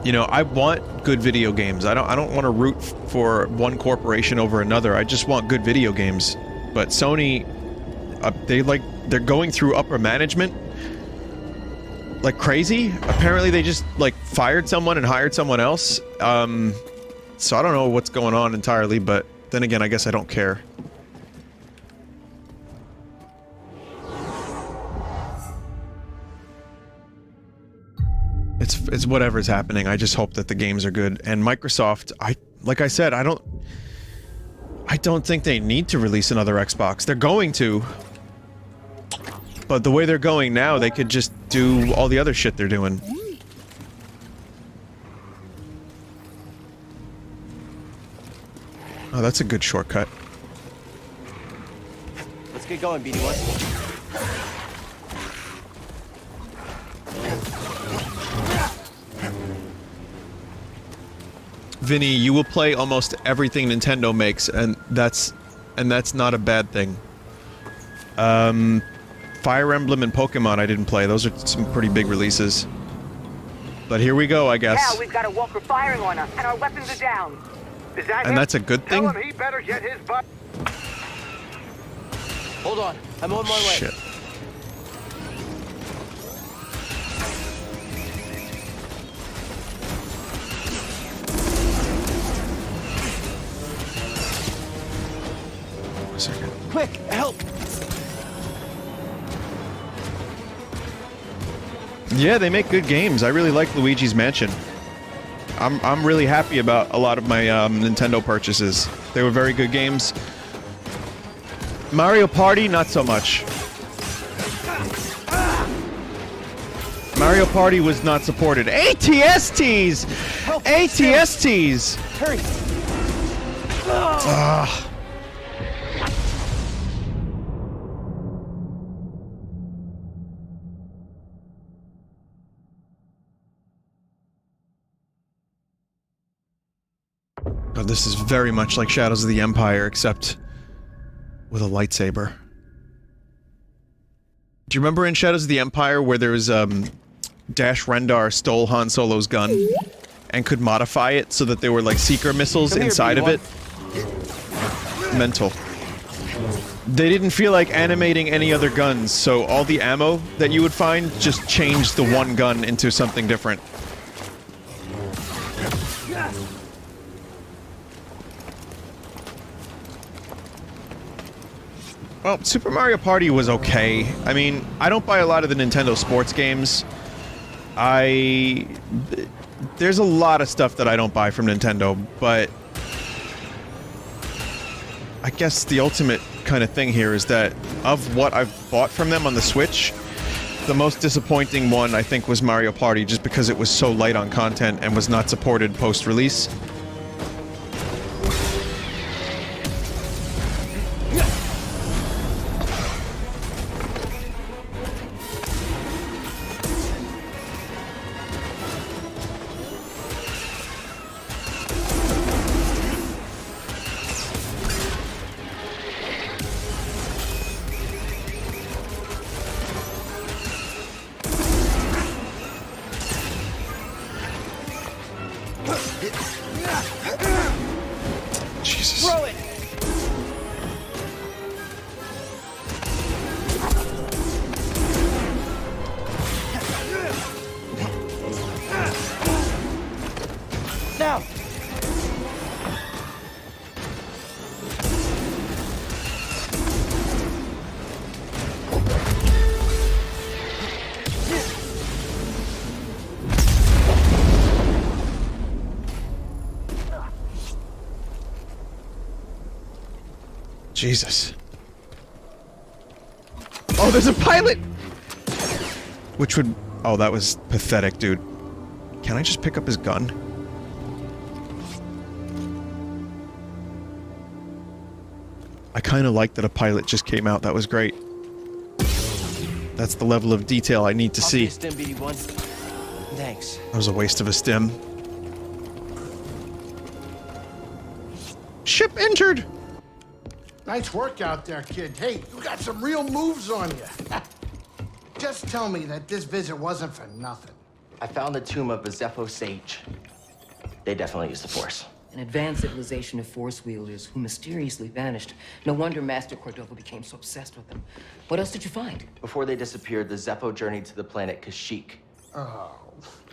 You know, I want good video games. I don't want to root for one corporation over another. I just want good video games. But Sony, they're going through upper management like crazy. Apparently they just like fired someone and hired someone else. So I don't know what's going on entirely, but then again, I guess I don't care. It's whatever's happening. I just hope that the games are good. And Microsoft, like I said, I don't think they need to release another Xbox. They're going to. But the way they're going now, they could just do all the other shit they're doing. Oh, that's a good shortcut. Let's get going, BD1. Vinny, you will play almost everything Nintendo makes, and that's not a bad thing. Fire Emblem and Pokemon I didn't play. Those are some pretty big releases. But here we go, I guess. Now we've got a walker firing on us, and our weapons are down. Is that And him? that's a good thing? Tell him he better get his butt. Hold on. I'm on my way. Shit. One second. Quick, help! Yeah, they make good games. I really like Luigi's Mansion. I'm really happy about a lot of my Nintendo purchases. They were very good games. Mario Party, not so much. Mario Party was not supported. ATSTs! ATSTs! Hurry! Ugh. God, this is very much like Shadows of the Empire, except with a lightsaber. Do you remember in Shadows of the Empire where there was, Dash Rendar stole Han Solo's gun and could modify it so that there were, like, seeker missiles Come here, inside of it? Mental. They didn't feel like animating any other guns, so all the ammo that you would find just changed the one gun into something different. Well, Super Mario Party was okay. I mean, I don't buy a lot of the Nintendo sports games. There's a lot of stuff that I don't buy from Nintendo, but I guess the ultimate kind of thing here is that of what I've bought from them on the Switch, the most disappointing one I think was Mario Party, just because it was so light on content and was not supported post-release. Jesus. Throw it! Now! Jesus. Oh, there's a pilot! Which would... Oh, that was pathetic, dude. Can I just pick up his gun? I kind of like that a pilot just came out. That was great. That's the level of detail I need to see. Stim, BD1. Thanks. That was a waste of a stim. Ship injured! Nice work out there, kid. Hey, you got some real moves on you. Just tell me that this visit wasn't for nothing. I found the tomb of a Zepho sage. They definitely used the Force. An advanced civilization of Force wielders who mysteriously vanished. No wonder Master Cordova became so obsessed with them. What else did you find? Before they disappeared, the Zepho journeyed to the planet Kashyyyk. Oh.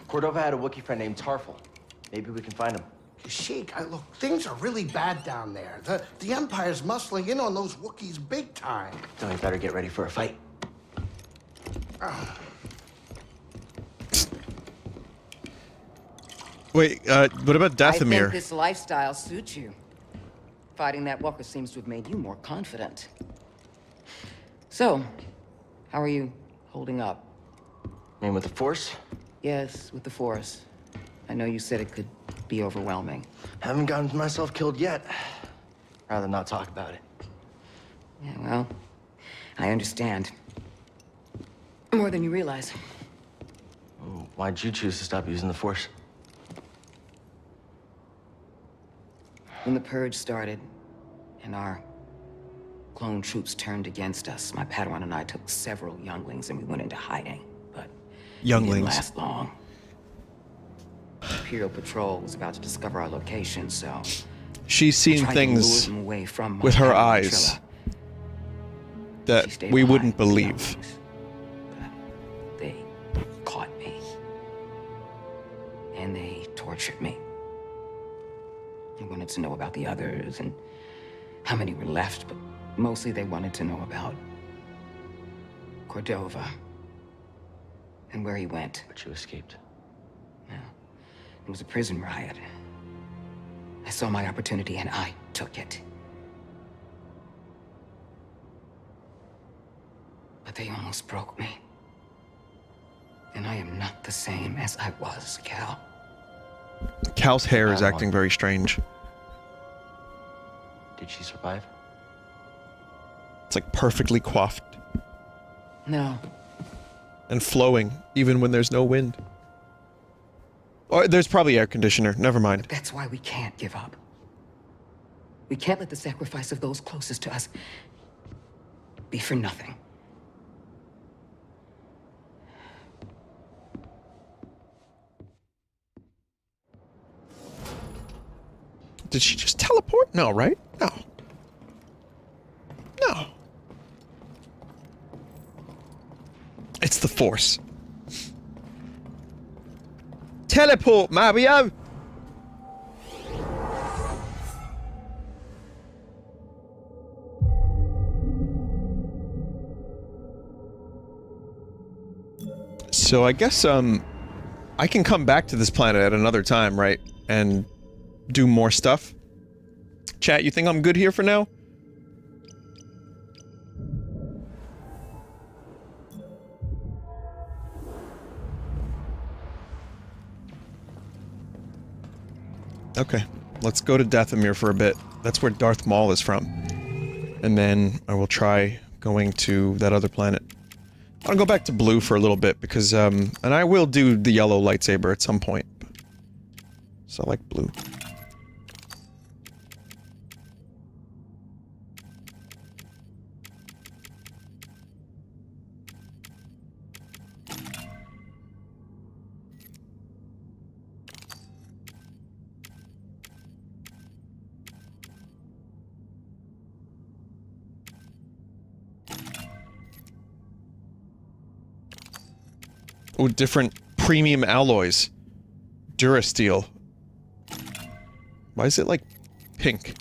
Cordova had a Wookiee friend named Tarful. Maybe we can find him. Sheik, look, things are really bad down there. The Empire's muscling in on those Wookiees big time. Then we better get ready for a fight. Wait, what about I think Dathomir? this lifestyle suits you. Fighting that walker seems to have made you more confident. So, how are you holding up? I mean, with the Force? Yes, with the Force. I know you said it could be overwhelming. Haven't gotten myself killed yet. Rather not talk about it. Yeah, well, I understand. More than you realize. Why'd you choose to stop using the Force? When the Purge started, and our clone troops turned against us, my Padawan and I took several younglings and we went into hiding. But we didn't Younglings. last long. The Imperial Patrol was about to discover our location, so She's I seen tried to lure things them away from my with her Padawan, eyes Trilla. She that stayed we behind wouldn't with the believe. younglings. But they caught me. And they tortured me. They wanted to know about the others and how many were left, but mostly they wanted to know about Cordova and where he went. But you escaped. Yeah. It was a prison riot. I saw my opportunity and I took it. But they almost broke me. And I am not the same as I was, Cal. Cal's hair is Padawan. acting very strange. Did she survive? It's like perfectly coiffed No. and flowing, even when there's no wind. Or there's probably air conditioner. Never mind. That's why we can't give up. We can't let the sacrifice of those closest to us be for nothing. Did she just teleport? No, right? No. No. It's the Force. Teleport, Mario! So I guess, I can come back to this planet at another time, right? And do more stuff. Chat, you think I'm good here for now? Okay, let's go to Dathomir for a bit. That's where Darth Maul is from. And then I will try going to that other planet. I'll go back to blue for a little bit because, and I will do the yellow lightsaber at some point. So I like blue. Oh, different premium alloys. Durasteel. Why is it like pink?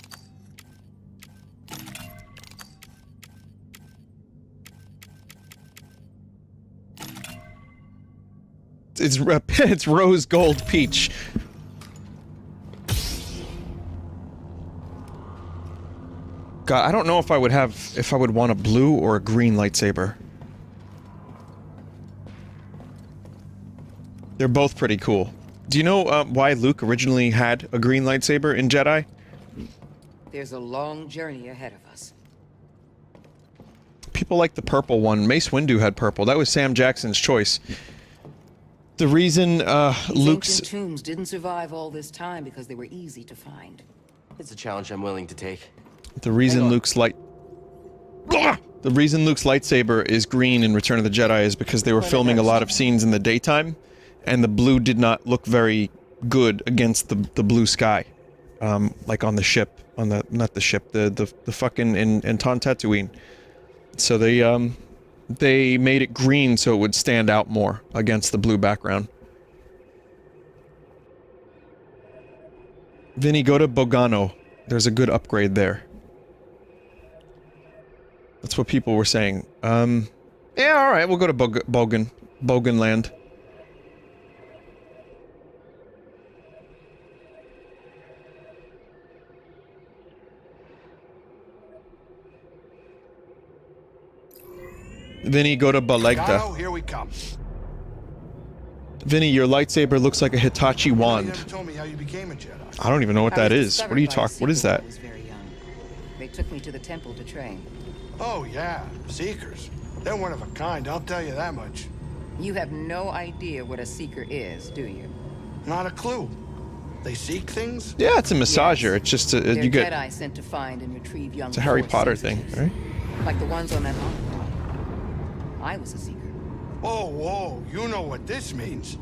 It's rose gold peach. God, I don't know if I would want a blue or a green lightsaber. They're both pretty cool. Do you know why Luke originally had a green lightsaber in Jedi? There's a long journey ahead of us. People like the purple one. Mace Windu had purple. That was Sam Jackson's choice. The reason These Luke's... ancient tombs didn't survive all this time because they were easy to find. It's a challenge I'm willing to take. The reason Luke's lightsaber is green in Return of the Jedi is because they were filming a lot of scenes in the daytime, and the blue did not look very good against the blue sky, like on the ship, not the ship, the fucking in Tatooine. So they made it green so it would stand out more against the blue background. Vinny, go to Bogano. There's a good upgrade there. That's what people were saying. Yeah, alright, we'll go to Bogan Land. Vinny, go to Balegda. Gano, here we come. Vinny, your lightsaber looks like a Hitachi You wand. never told me how you became a Jedi. I don't even know what I that was is. What discovered are you by a talking? What is seeker when that? I was very young. They took me to the temple to train. Oh, yeah. Seekers. They're one of a kind, I'll tell you that much. You have no idea what a seeker is, do you? Not a clue. They seek things? Yeah, it's a massager. Yes. It's just They're you get. Jedi sent to find and retrieve young. It's a Harry Force Potter thing, sensitives. right? Like the ones on that island. I was a seeker. Oh, whoa, you know what this means.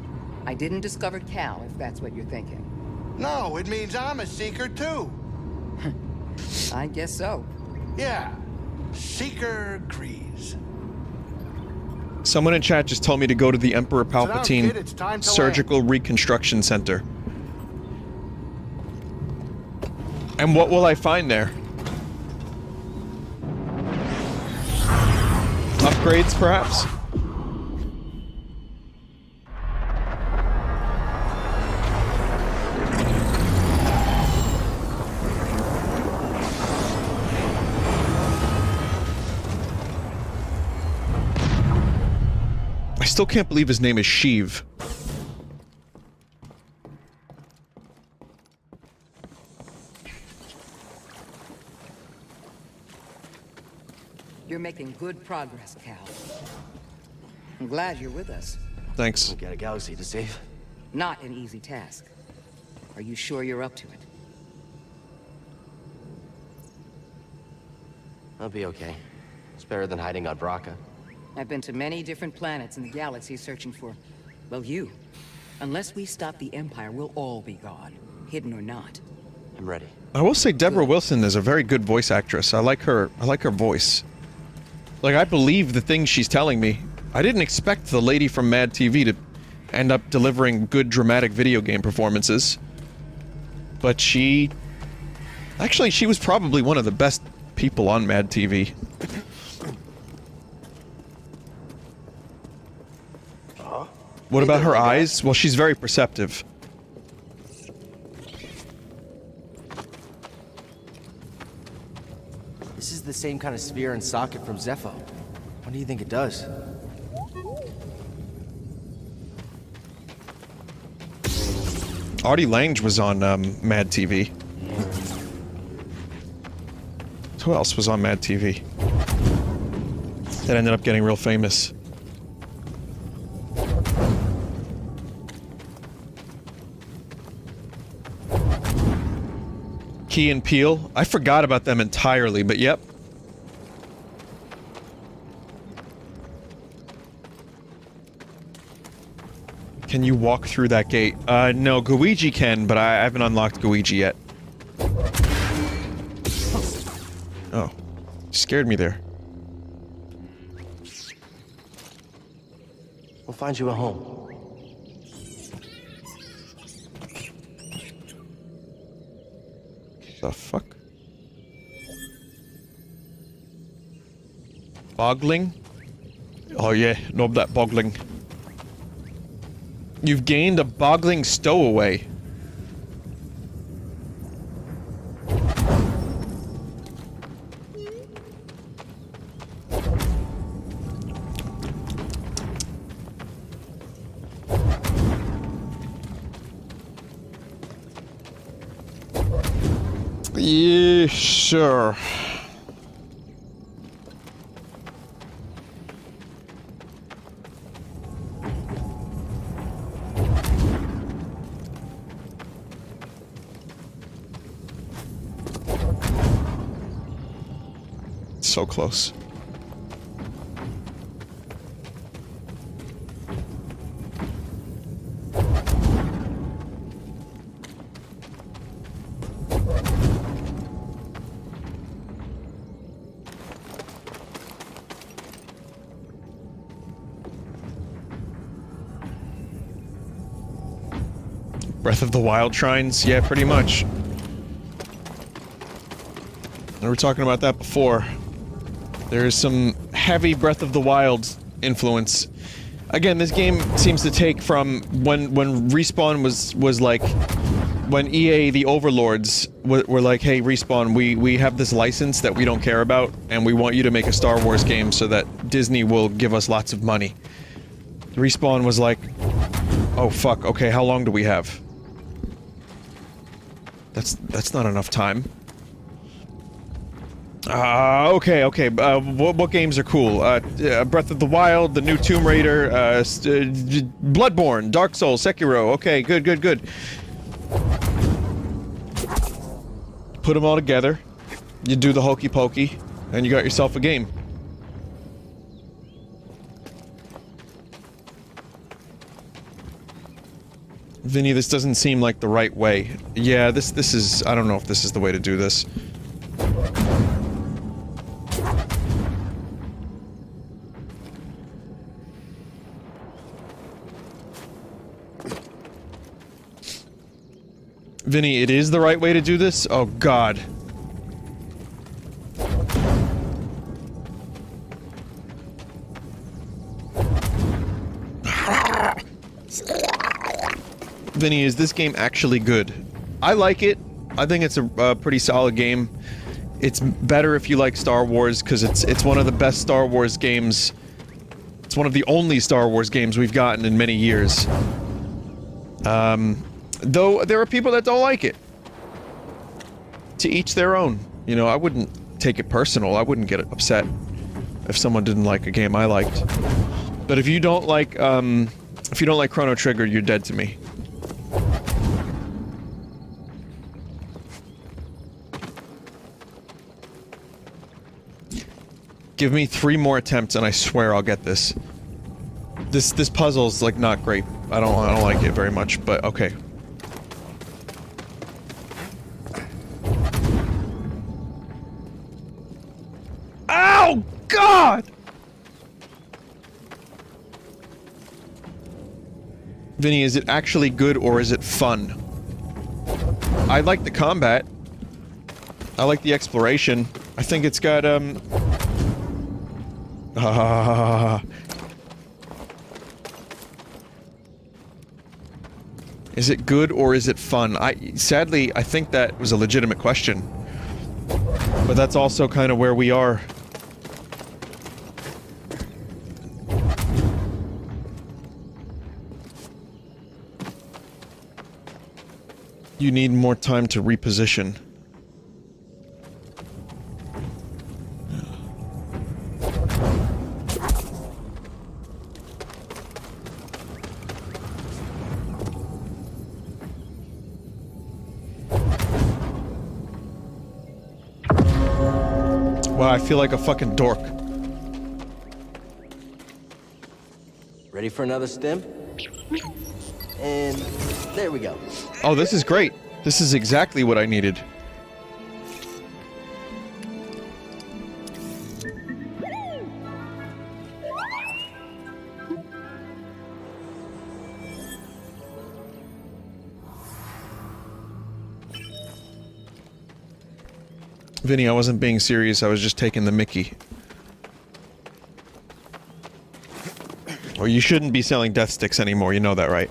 I didn't discover Cal, if that's what you're thinking. No, it means I'm a seeker too. I guess so. Yeah. Seeker Grease. Someone in chat just told me to go to the Emperor down, Palpatine kid, it's time to Surgical Reconstruction Center. And what will I find there? Upgrades, perhaps? I still can't believe his name is Sheev. You're making good progress, Cal. I'm glad you're with us. Thanks. We've got a galaxy to save. Not an easy task. Are you sure you're up to it? I'll be okay. It's better than hiding on Braca. I've been to many different planets in the galaxy searching for, well, you. Unless we stop the Empire, we'll all be gone, hidden or not. I'm ready. I will say Deborah Wilson is a very good voice actress. I like her voice. Like, I believe the things she's telling me. I didn't expect the lady from Mad TV to end up delivering good dramatic video game performances. But she... Actually, she was probably one of the best people on Mad TV. What about her eyes? Well, she's very perceptive. This is the same kind of sphere and socket from Zepho. What do you think it does? Artie Lange was on Mad TV. Who else was on Mad TV? That ended up getting real famous. Key and Peele. I forgot about them entirely, but yep. Can you walk through that gate? No, Guiji can, but I haven't unlocked Guiji yet. Oh. Scared me there. We'll find you a home. The fuck? Boggling? Oh yeah, knob that boggling. You've gained a boggling stowaway. Yeah, sure. so close. Breath of the Wild shrines? Yeah, pretty much. We were talking about that before. There's some heavy Breath of the Wild influence. Again, this game seems to take from when Respawn was like, when EA, the overlords, were like, hey, Respawn, we have this license that we don't care about, and we want you to make a Star Wars game so that Disney will give us lots of money. Respawn was like, oh fuck, okay, how long do we have? That's not enough time. Okay. What games are cool? Breath of the Wild, the new Tomb Raider, Bloodborne, Dark Souls, Sekiro. Okay, good. Put them all together. You do the hokey pokey, and you got yourself a game. Vinny, this doesn't seem like the right way. Yeah, this is... I don't know if this is the way to do this. Vinny, it is the right way to do this? Oh, God. Vinny, is this game actually good? I like it. I think it's a pretty solid game. It's better if you like Star Wars, because it's one of the best Star Wars games. It's one of the only Star Wars games we've gotten in many years. Though there are people that don't like it. To each their own. You know, I wouldn't take it personal. I wouldn't get upset if someone didn't like a game I liked. But if you don't like Chrono Trigger, you're dead to me. Give me 3 more attempts and I swear I'll get this. This puzzle's like not great. I don't like it very much, but okay. Ow! God! Vinny, is it actually good or is it fun? I like the combat. I like the exploration. I think it's got, Is it good or is it fun? Sadly, I think that was a legitimate question. But that's also kind of where we are. You need more time to reposition. Wow, I feel like a fucking dork. Ready for another stim? And there we go. Oh, this is great. This is exactly what I needed. Vinny, I wasn't being serious, I was just taking the mickey. Or you shouldn't be selling death sticks anymore, you know that, right?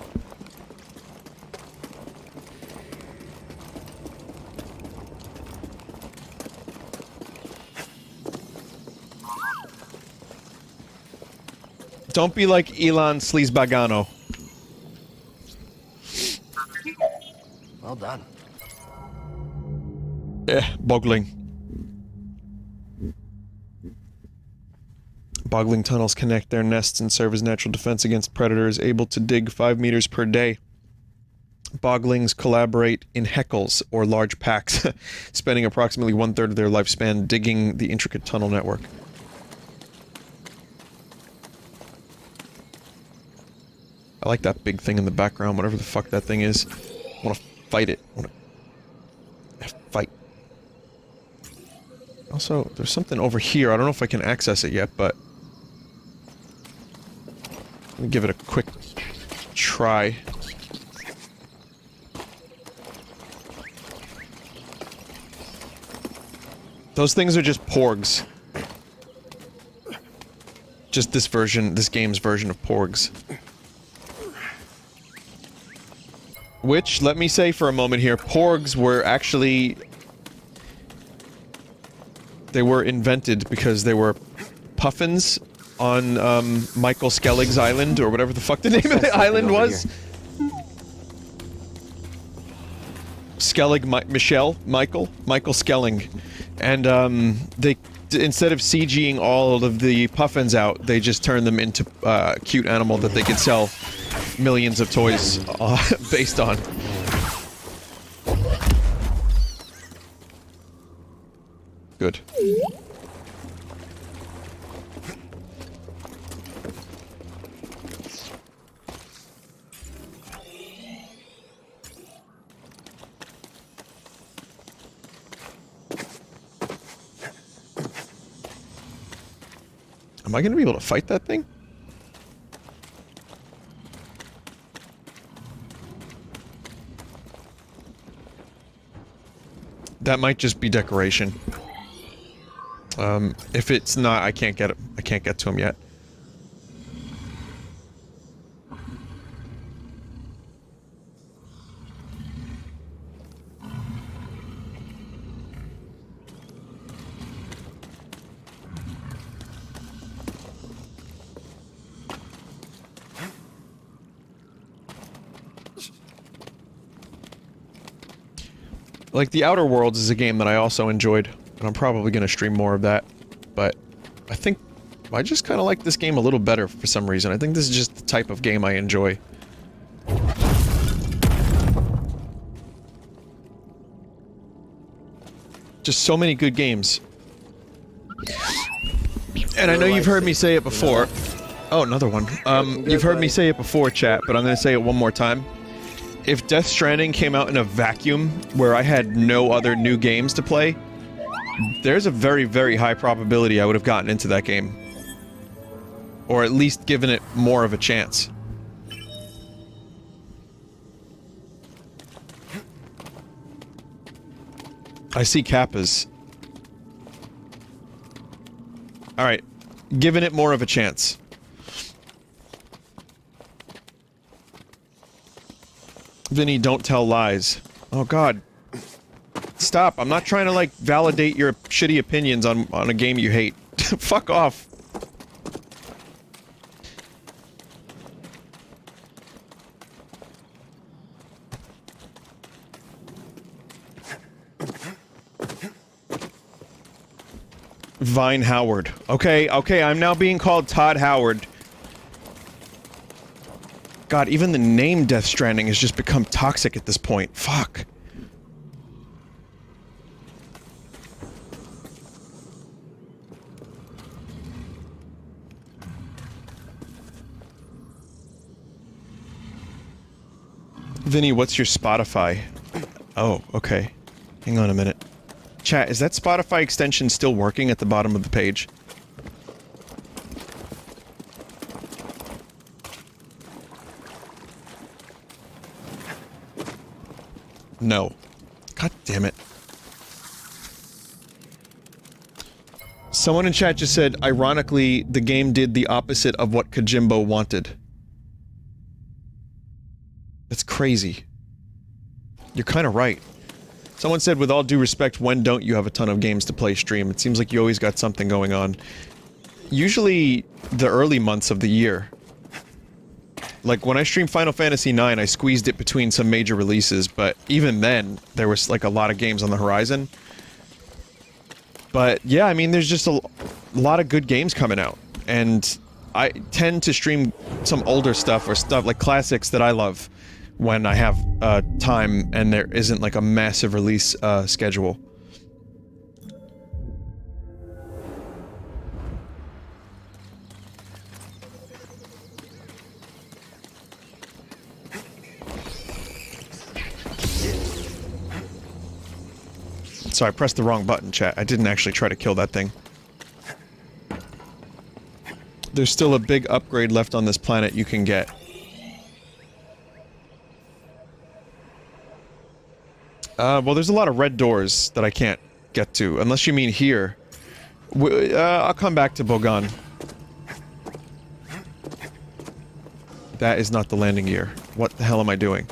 Don't be like Elon Sleazebagano. Well done. Boggling. Boggling tunnels connect their nests and serve as natural defense against predators, able to dig 5 meters per day. Boglings collaborate in heckles or large packs, spending approximately 1/3 of their lifespan digging the intricate tunnel network. I like that big thing in the background, whatever the fuck that thing is. I want to fight it. I want to fight. Also, there's something over here. I don't know if I can access it yet, but let me give it a quick try. Those things are just porgs. Just this game's version of porgs. Which, let me say for a moment here, porgs were actually... They were invented because they were puffins on, Michael Skellig's island, or whatever the fuck the name of the island was. Skellig, Michael Skelling. And, they, instead of CGing all of the puffins out, they just turned them into, cute animal that they could sell millions of toys, based on. Good. Am I gonna be able to fight that thing? That might just be decoration. If it's not, I can't get it. I can't get to him yet. Like, The Outer Worlds is a game that I also enjoyed, and I'm probably gonna stream more of that, but I think I just kinda like this game a little better for some reason. I think this is just the type of game I enjoy. Just so many good games. And I know you've heard me say it before. Oh, another one. You've heard me say it before, chat, but I'm gonna say it one more time. If Death Stranding came out in a vacuum, where I had no other new games to play, there's a very, very high probability I would have gotten into that game. Or at least given it more of a chance. I see Kappas. Alright. Giving it more of a chance. Vinny, don't tell lies. Oh god. Stop, I'm not trying to, like, validate your shitty opinions on a game you hate. Fuck off. Vine Howard. Okay, I'm now being called Todd Howard. God, even the name Death Stranding has just become toxic at this point. Fuck. Vinny, what's your Spotify? Oh, okay. Hang on a minute. Chat, is that Spotify extension still working at the bottom of the page? No. God damn it. Someone in chat just said, ironically, the game did the opposite of what Kojimbo wanted. That's crazy. You're kinda right. Someone said, with all due respect, when don't you have a ton of games to play stream? It seems like you always got something going on. Usually, the early months of the year. Like, when I streamed Final Fantasy IX, I squeezed it between some major releases, but even then, there was, like, a lot of games on the horizon. But, yeah, I mean, there's just a lot of good games coming out. And I tend to stream some older stuff, or stuff like classics that I love, when I have time and there isn't like a massive release schedule. So I pressed the wrong button, chat. I didn't actually try to kill that thing. There's still a big upgrade left on this planet you can get. Well, there's a lot of red doors that I can't get to, unless you mean here. I'll come back to Bogan. That is not the landing gear. What the hell am I doing?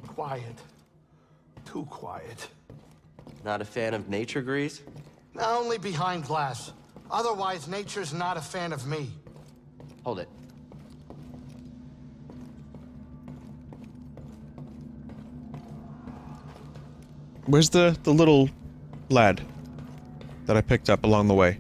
Quiet. Too quiet. Not a fan of nature, Grease? Only behind glass. Otherwise, nature's not a fan of me. Hold it. Where's the little lad that I picked up along the way?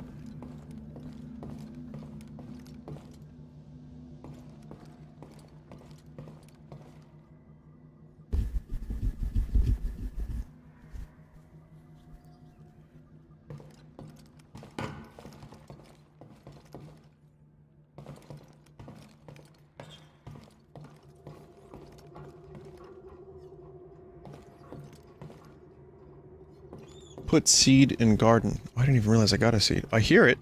Put seed in garden. I didn't even realize I got a seed. I hear it.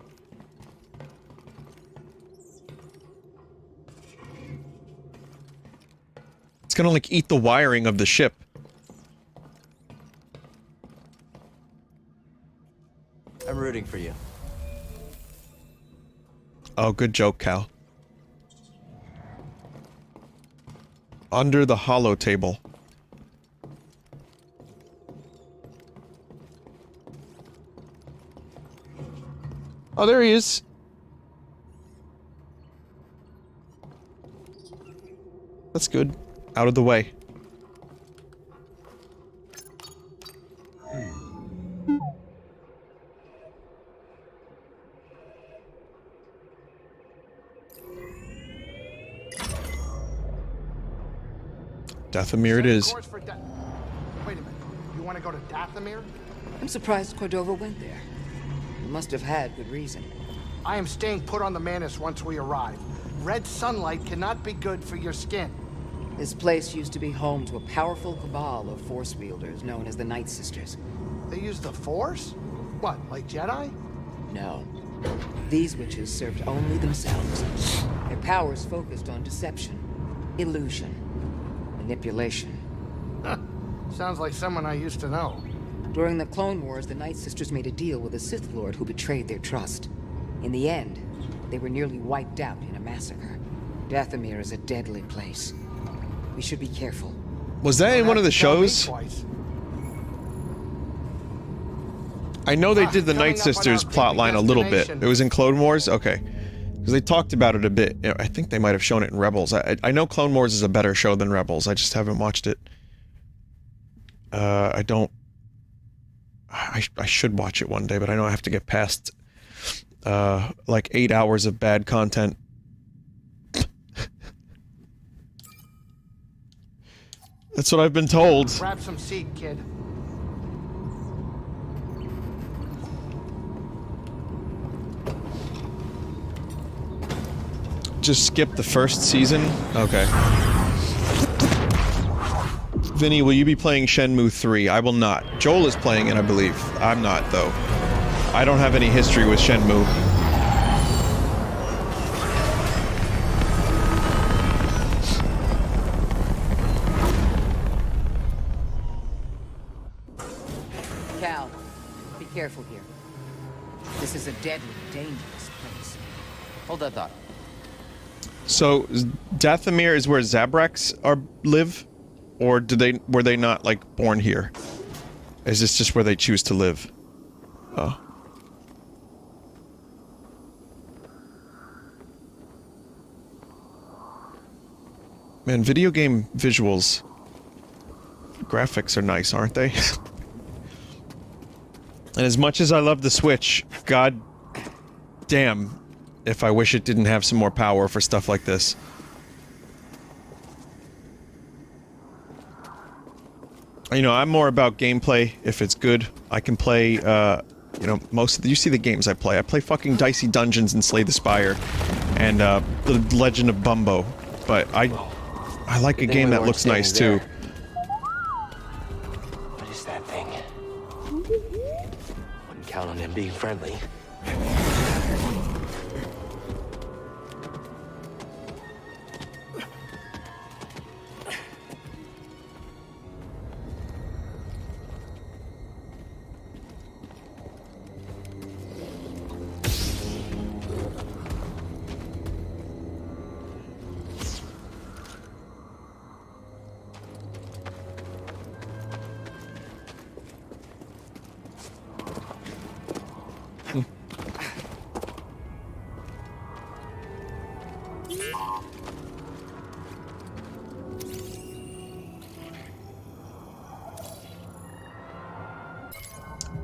It's gonna like eat the wiring of the ship. I'm rooting for you. Oh, good joke, Cal. Under the hollow table. Oh, there he is. That's good. Out of the way. Dathomir it is. Wait a minute. You want to go to Dathomir? I'm surprised Cordova went there. He must have had good reason. I am staying put on the Manus once we arrive. Red sunlight cannot be good for your skin. This place used to be home to a powerful cabal of Force wielders known as the Night Sisters. They use the Force? What, like Jedi? No. These witches served only themselves. Their powers focused on deception, illusion, manipulation. Sounds like someone I used to know. During the Clone Wars, the Night Sisters made a deal with a Sith Lord who betrayed their trust. In the end, they were nearly wiped out in a massacre. Dathomir is a deadly place. We should be careful. Was that in one of the shows? I know they did the Night Sisters plotline a little bit. It was in Clone Wars? Okay. Because they talked about it a bit. You know, I think they might have shown it in Rebels. I know Clone Wars is a better show than Rebels. I just haven't watched it. I don't... I should watch it one day, but I know I have to get past like 8 hours of bad content. That's what I've been told. Grab some seed, kid. Just skip the first season? Okay. Vinny, will you be playing Shenmue 3? I will not. Joel is playing it, I believe. I'm not, though. I don't have any history with Shenmue. Cal, be careful here. This is a deadly, dangerous place. Hold that thought. So, Dathomir is where Zabraks live? Or were they not, like, born here? Is this just where they choose to live? Oh. Man, video game visuals... graphics are nice, aren't they? And as much as I love the Switch, God... damn, if I wish it didn't have some more power for stuff like this. You know, I'm more about gameplay. If it's good, I can play, you know, most of the, you see the games I play. I play fucking Dicey Dungeons and Slay the Spire, and, The Legend of Bumbo. But I like a game that looks nice, too. What is that thing? Wouldn't count on him being friendly.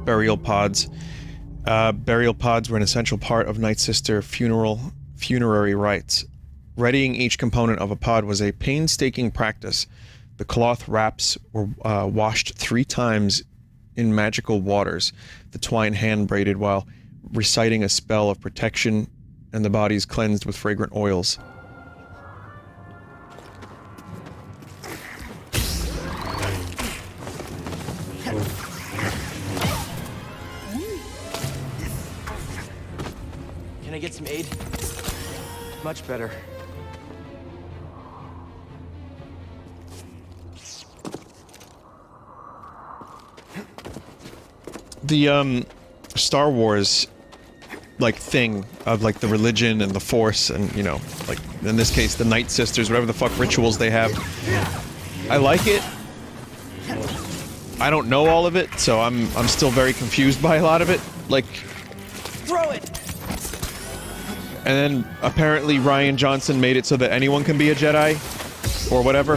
Burial pods. Burial pods were an essential part of Night Sister funerary rites. Readying each component of a pod was a painstaking practice. The cloth wraps were washed 3 times in magical waters, the twine hand-braided while reciting a spell of protection, and the bodies cleansed with fragrant oils. Can I get some aid? Much better. The, Star Wars, like, thing of, like, the religion and the Force and, you know, like, in this case, the Night Sisters, whatever the fuck rituals they have. I like it. I don't know all of it, so I'm still very confused by a lot of it. Like... Throw it! And then, apparently, Rian Johnson made it so that anyone can be a Jedi, or whatever.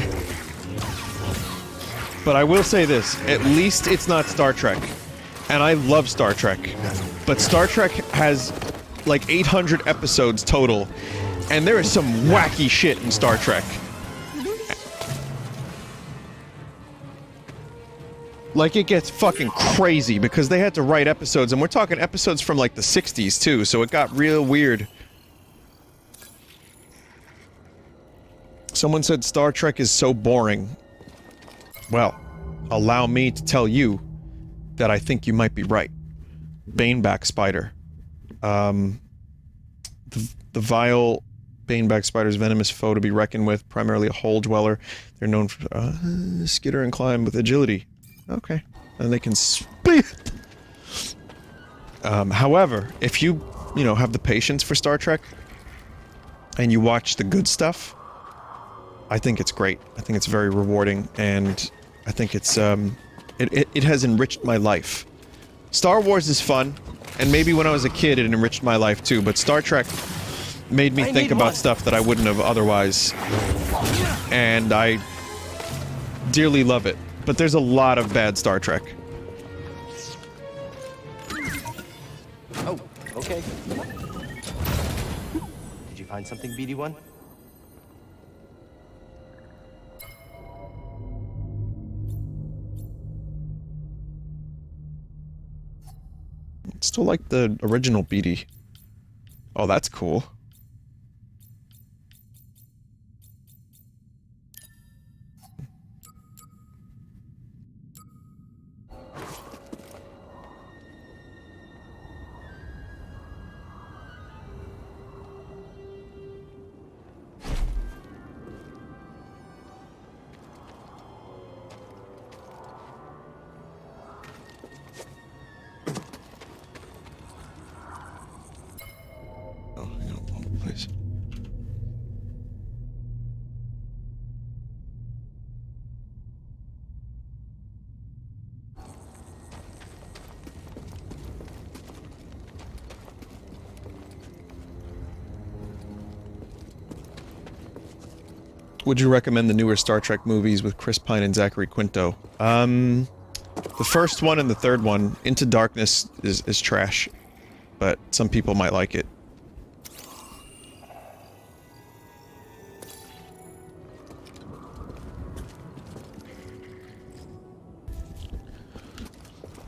But I will say this, at least it's not Star Trek. And I love Star Trek. But Star Trek has, like, 800 episodes total, and there is some wacky shit in Star Trek. Like, it gets fucking crazy, because they had to write episodes, and we're talking episodes from, like, the 60s, too, so it got real weird. Someone said Star Trek is so boring. Well, allow me to tell you that I think you might be right. Baneback spider. The vile baneback spider's venomous foe to be reckoned with, primarily a hole dweller. They're known for skitter and climb with agility. Okay. And they can split. However, if you know, have the patience for Star Trek, and you watch the good stuff, I think it's great. I think it's very rewarding, and I think it's, it has enriched my life. Star Wars is fun, and maybe when I was a kid it enriched my life too, but Star Trek made me think about stuff that I wouldn't have otherwise. And I dearly love it. But there's a lot of bad Star Trek. Oh, okay. Did you find something, BD1? Still like the original BD. Oh, that's cool. Would you recommend the newer Star Trek movies with Chris Pine and Zachary Quinto? The first one and the third one, Into Darkness, is trash. But some people might like it.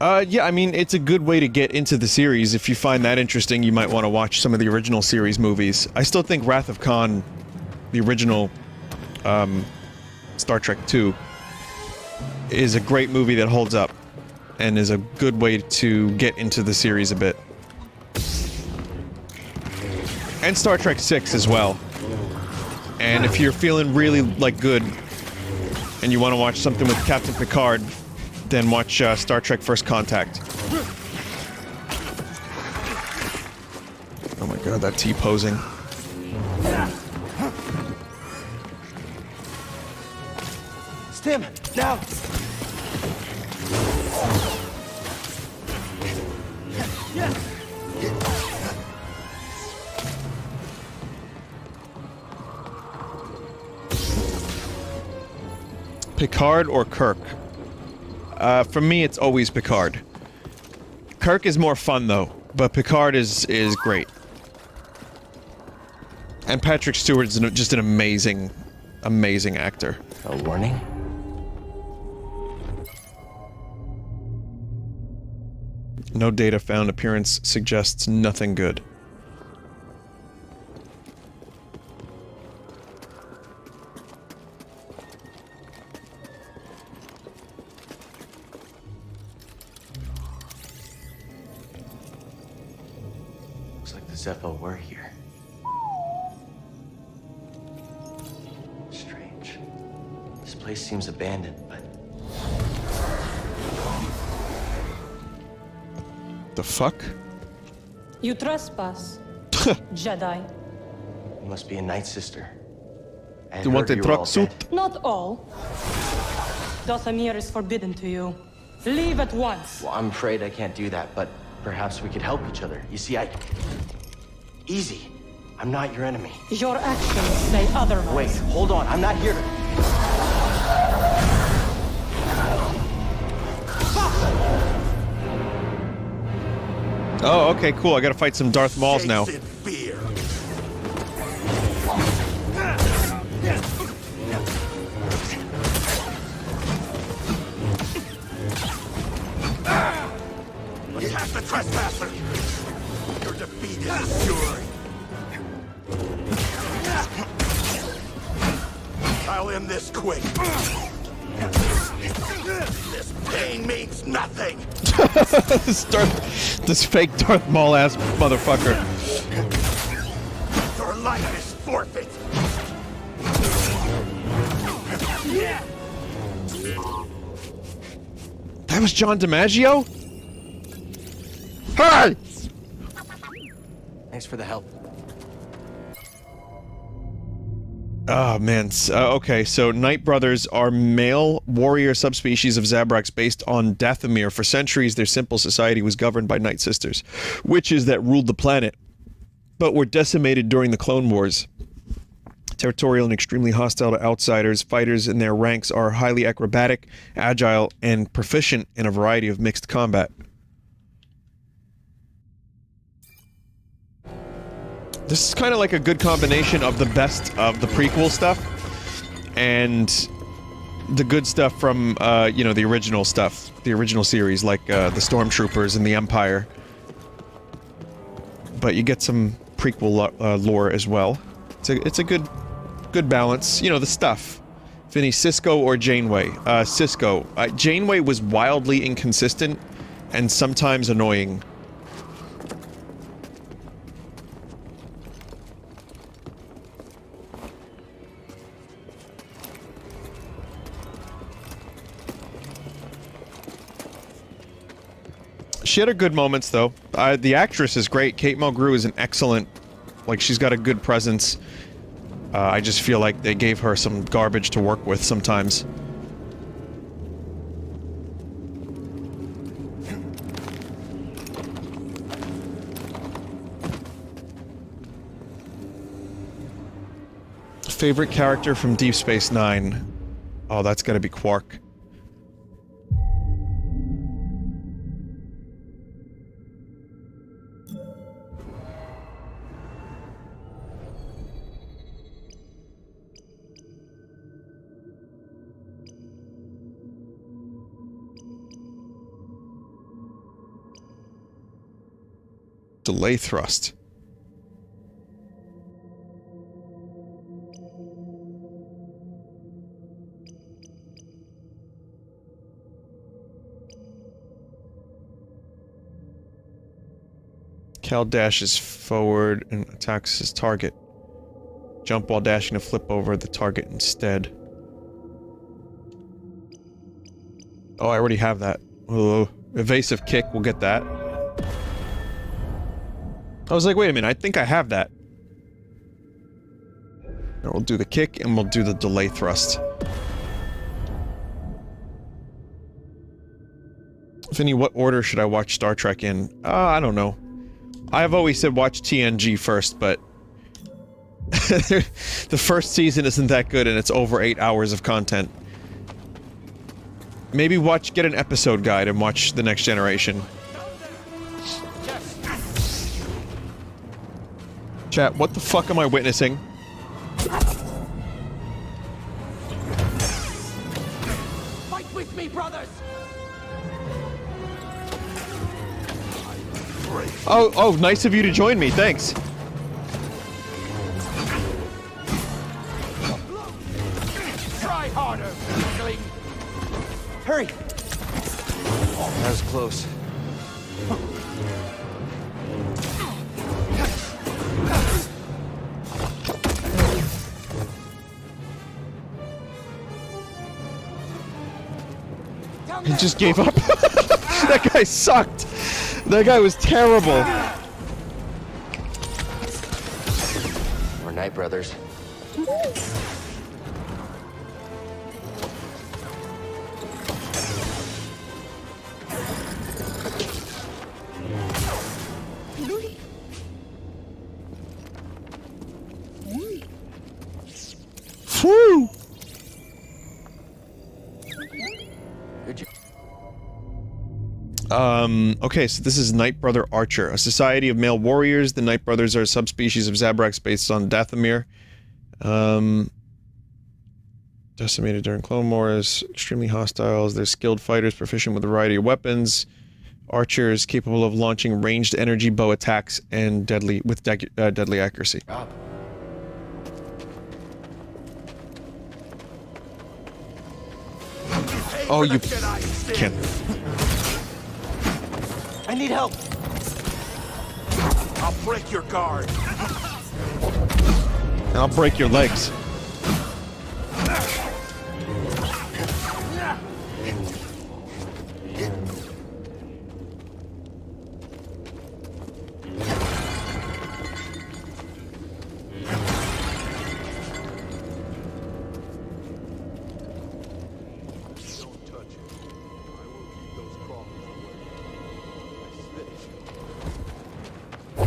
Yeah, I mean, it's a good way to get into the series. If you find that interesting, you might want to watch some of the original series movies. I still think Wrath of Khan, the original Star Trek II, is a great movie that holds up and is a good way to get into the series a bit. And Star Trek VI as well. And if you're feeling really, like, good and you want to watch something with Captain Picard, then watch Star Trek First Contact. Oh my god, that T-posing. Stim, now! Picard or Kirk? For me, it's always Picard. Kirk is more fun, though, but Picard is great. And Patrick Stewart's just an amazing, amazing actor. A warning? No data found. Appearance suggests nothing good. Looks like the Zeppo were here. Strange. This place seems abandoned, but... The fuck? You trespass, Jedi. You must be a Night Sister. I had You want heard a were all truck suit? dead. Not all. Dothamir is forbidden to you. Leave at once. Well, I'm afraid I can't do that, but perhaps we could help each other. You see, Easy. I'm not your enemy. Your actions say otherwise. Wait, hold on. I'm not here to... Oh, okay, cool. I gotta fight some Darth Mauls now. Attack the trespasser! Your defeat is assured! I'll end this quick! This pain means nothing! This fake Darth Maul ass motherfucker. Your life is forfeit! That was John DiMaggio? Hey! Thanks for the help. Oh, man. Okay, so Night Brothers are male warrior subspecies of Zabraks based on Dathomir. For centuries, their simple society was governed by Night Sisters, witches that ruled the planet, but were decimated during the Clone Wars. Territorial and extremely hostile to outsiders, fighters in their ranks are highly acrobatic, agile, and proficient in a variety of mixed combat. This is kind of like a good combination of the best of the prequel stuff and the good stuff from, you know, the original stuff, the original series, like the Stormtroopers and the Empire. But you get some prequel lore as well. It's a good balance. You know, the stuff. Vinny, Cisco or Janeway? Cisco. Janeway was wildly inconsistent and sometimes annoying. She had her good moments, though. The actress is great. Kate Mulgrew is an excellent... Like, she's got a good presence. I just feel like they gave her some garbage to work with sometimes. Favorite character from Deep Space Nine? Oh, that's gotta be Quark. delay thrust. Cal dashes forward and attacks his target. Jump while dashing to flip over the target instead. Oh, I already have that. Oh, evasive kick, we'll get that. I was like, wait a minute, I think I have that. And we'll do the kick and we'll do the delay thrust. Vinny, what order should I watch Star Trek in? I don't know. I've always said watch TNG first, but the first season isn't that good and it's over 8 hours of content. Maybe get an episode guide and watch The Next Generation. Chat, what the fuck am I witnessing? Fight with me, brothers! Oh, nice of you to join me, thanks. Try harder, weakling! Hurry! That was close. He just gave up. That guy sucked. That guy was terrible. We're Night Brothers. Whew. Okay, so this is Night Brother Archer, a society of male warriors. The Night Brothers are a subspecies of Zabraks based on Dathomir. Decimated during Clone Wars, extremely hostiles. They're skilled fighters, proficient with a variety of weapons. Archers capable of launching ranged energy bow attacks and deadly accuracy. Oh, you can't. I need help. I'll break your guard. And I'll break your legs.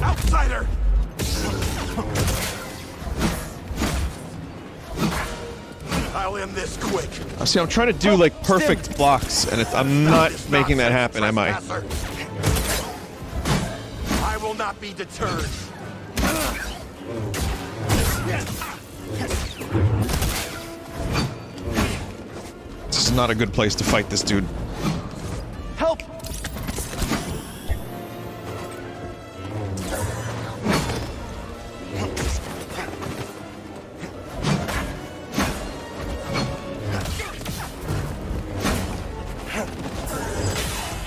Outsider! I'll end this quick. See, I'm trying to do like perfect blocks, and I'm not making that happen, am I? I will not be deterred. This is not a good place to fight this dude. Help!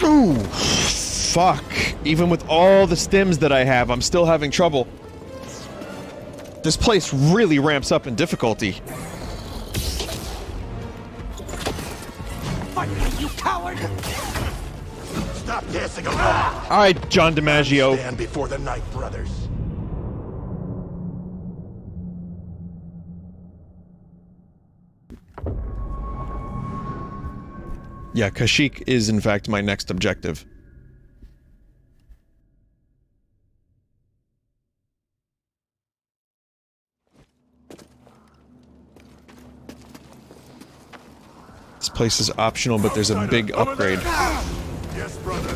Ooh, fuck. Even with all the stims that I have, I'm still having trouble. This place really ramps up in difficulty. Fight me, you coward! Stop dancing around! Alright, John DiMaggio. Stand before the Night Brothers. Yeah, Kashyyyk is in fact my next objective. This place is optional, but there's a big upgrade. Yes, brother.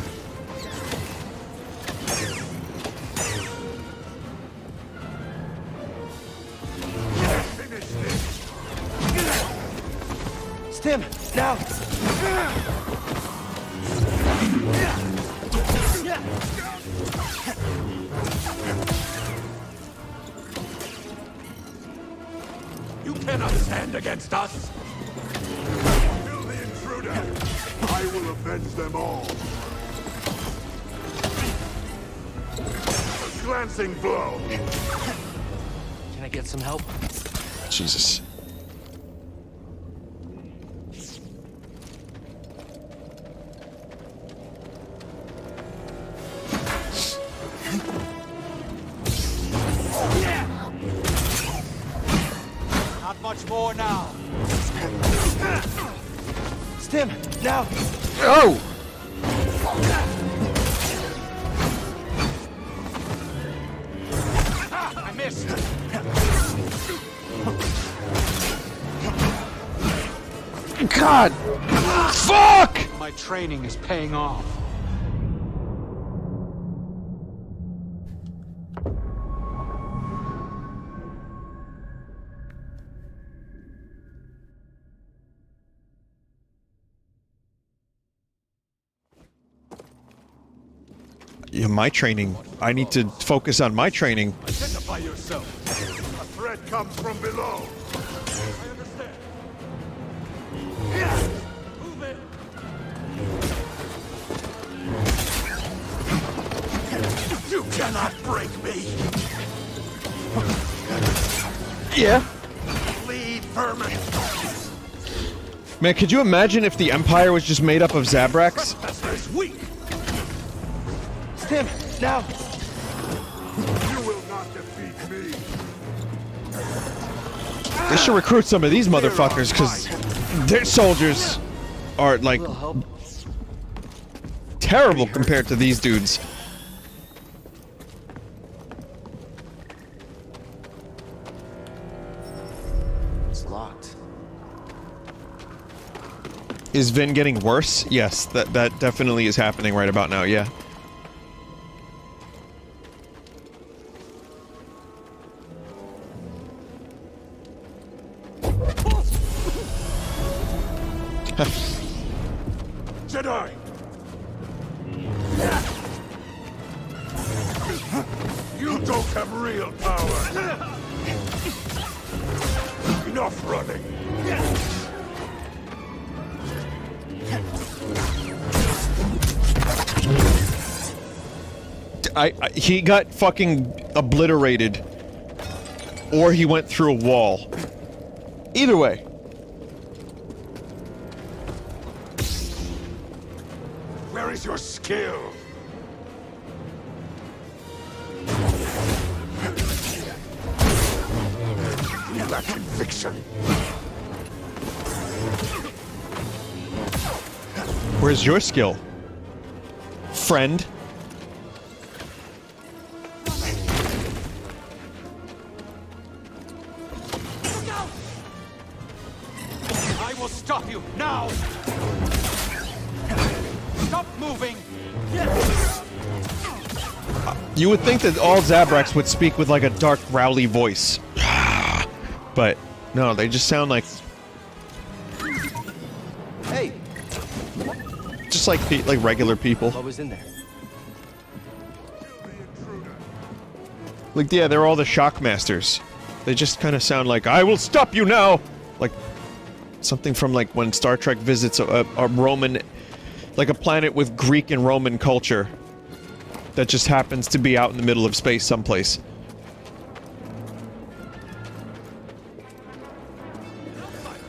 Finish this. Stim, now! cannot stand against us! Kill the intruder! I will avenge them all! A glancing blow! Can I get some help? Jesus. Not much more now. Stim, now! Oh! I missed. God! Fuck! My training is paying off. Yeah, my training. I need to focus on my training. Identify yourself. A threat comes from below. I understand. Move it. You cannot break me. Yeah. Lead vermin. Man, could you imagine if the Empire was just made up of Zabraks? Trespasser is weak. Stim, now! You will not defeat me. They should recruit some of these motherfuckers, because their soldiers are, like, Will help. terrible compared to these dudes. It's locked. Is Vin getting worse? Yes, that definitely is happening right about now, yeah. Jedi! You don't have real power! Enough running! He got fucking obliterated. Or he went through a wall. Either way. Where is your skill? You lack conviction. Where's your skill? Friend? I will stop you now! Stop moving! You would think that all Zabraks would speak with like a dark, growly voice. But no, they just sound like Hey! just like regular people. What was in there? Like, yeah, they're all the Shockmasters. They just kind of sound like, I will stop you now! Like, something from, like, when Star Trek visits a Roman... Like a planet with Greek and Roman culture. That just happens to be out in the middle of space someplace.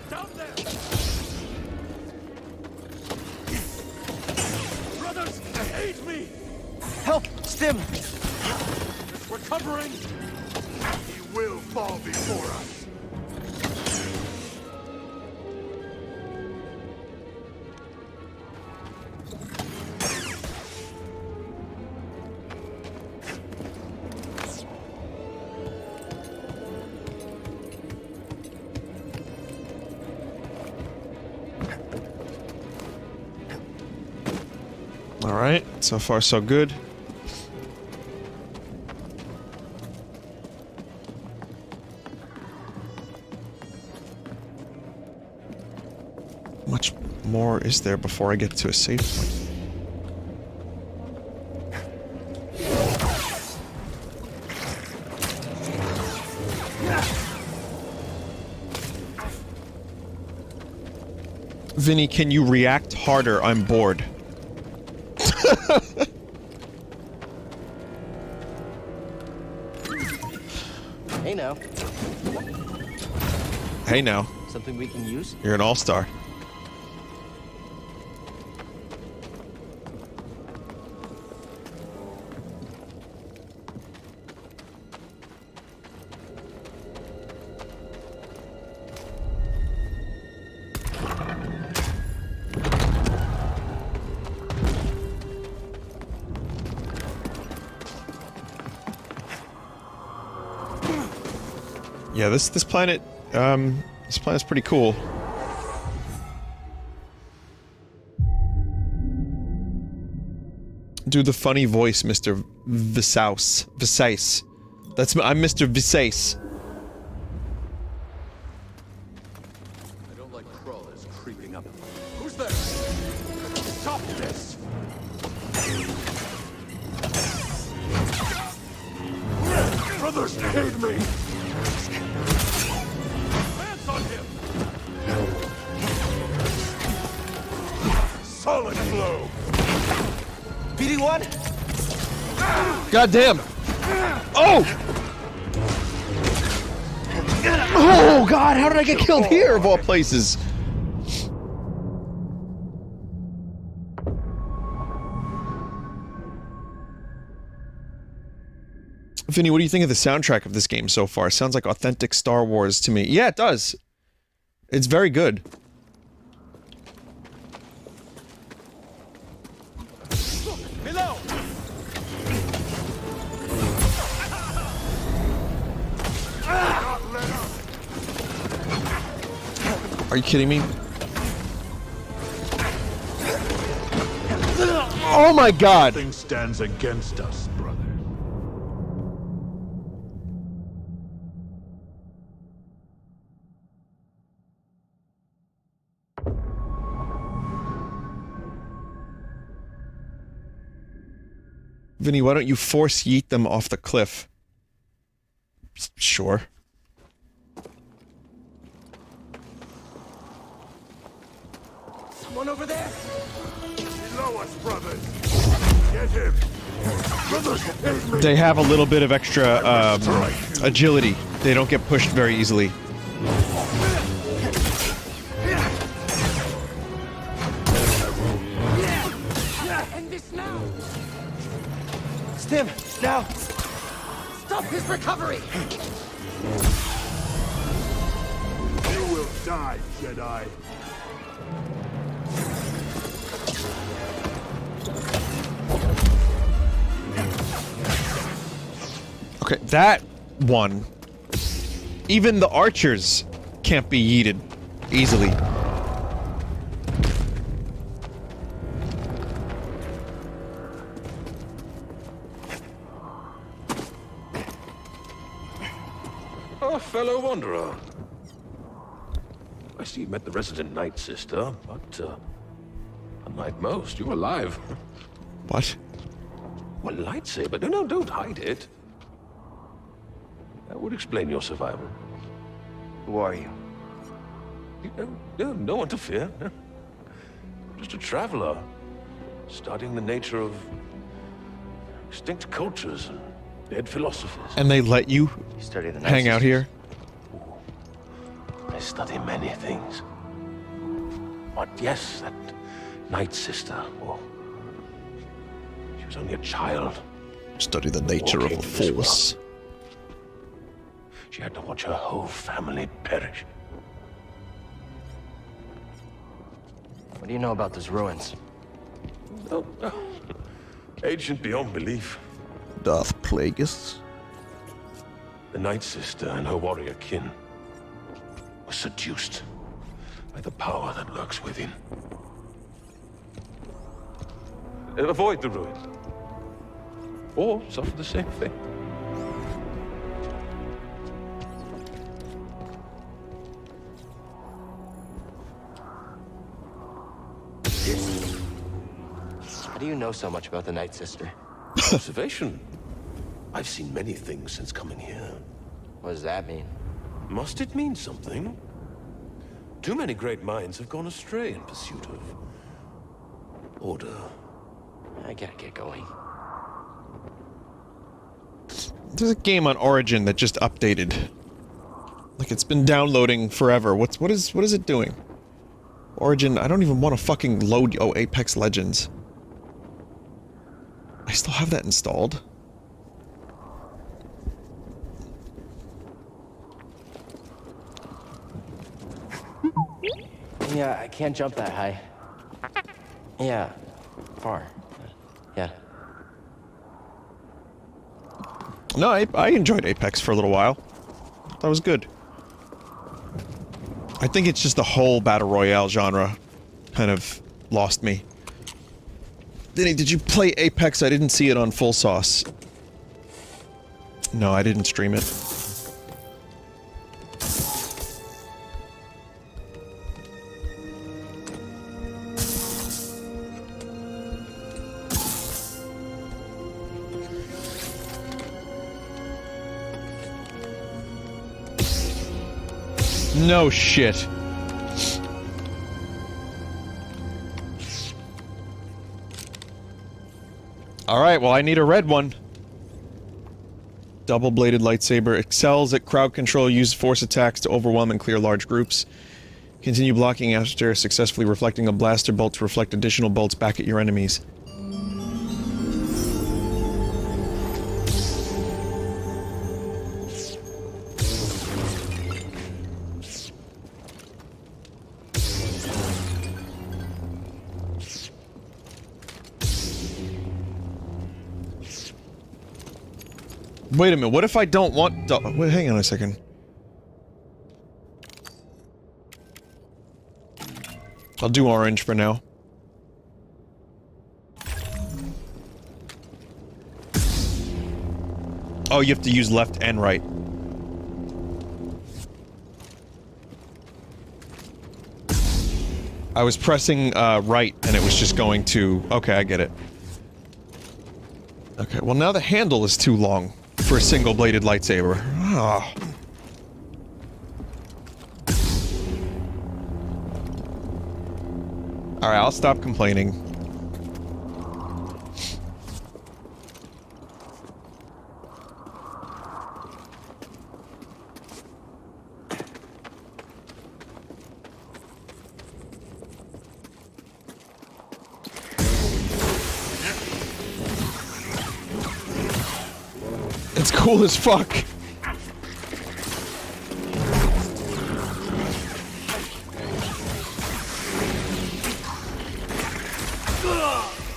Down there! Brothers, aid me! Help! Stim! We're covering! He will fall before us! Alright, so far so good. Much more is there before I get to a safe point? Vinny, can you react harder? I'm bored. Hey now. Hey now, Something we can use? you're an all-star. Yeah, this planet, this planet's pretty cool. Do the funny voice, Mr. Vinesauce. Vinesauce. I'm Mr. Vinesauce. I don't like crawlers creeping up. Who's there? Stop this! Brothers, aid me! Hands on him! Solid blow! BD1? God damn! Oh! Oh God! How did I get killed here, of all places? Vinny, what do you think of the soundtrack of this game so far? Sounds like authentic Star Wars to me. Yeah, it does. It's very good. Below! Are you kidding me? Oh my God! Nothing stands against us, brother. Vinny, why don't you force yeet them off the cliff? Sure. Someone over there! Below us, brothers! Get him! Brothers, aid me! They have a little bit of extra agility. They don't get pushed very easily. End this now! Stim, now! Stop his recovery! You will die, Jedi. Okay, that one. Even the archers can't be yeeted easily. Oh, fellow wanderer. I see you met the resident Night Sister, but, unlike most, you're alive. What? Well, lightsaber. No, don't hide it. That would explain your survival. Who are you? No one to fear. Just a traveler, studying the nature of extinct cultures and dead philosophers. And they let you You study the Night hang out Sisters? here? I study many things. But yes, that Night Sister, well, she was only a child. Study the nature of Walking the this Force. She had to watch her whole family perish. What do you know about those ruins? Oh, ancient beyond belief. Darth Plagueis. The Night Sister and her warrior kin were seduced by the power that lurks within. Avoid the ruin, or suffer the same fate. How do you know so much about the Night Sister? Observation. I've seen many things since coming here. What does that mean? Must it mean something? Too many great minds have gone astray in pursuit of order. I gotta get going. There's a game on Origin that just updated. Like, it's been downloading forever. What is it doing? Origin, I don't even want to fucking load. Oh, Apex Legends. I still have that installed. Yeah, I can't jump that high. Yeah, far. Yeah. No, I enjoyed Apex for a little while. That was good. I think it's just the whole Battle Royale genre kind of lost me. Vinny, did you play Apex? I didn't see it on Full Sauce. No, I didn't stream it. No shit. Alright, well I need a red one. Double-bladed lightsaber excels at crowd control, use force attacks to overwhelm and clear large groups. Continue blocking after successfully reflecting a blaster bolt to reflect additional bolts back at your enemies. Wait a minute, what if I don't want wait, hang on a second. I'll do orange for now. Oh, you have to use left and right. I was pressing, right, and it was just going to... Okay, I get it. Okay, well now the handle is too long for a single-bladed lightsaber. Ah. Alright, I'll stop complaining. It's cool as fuck.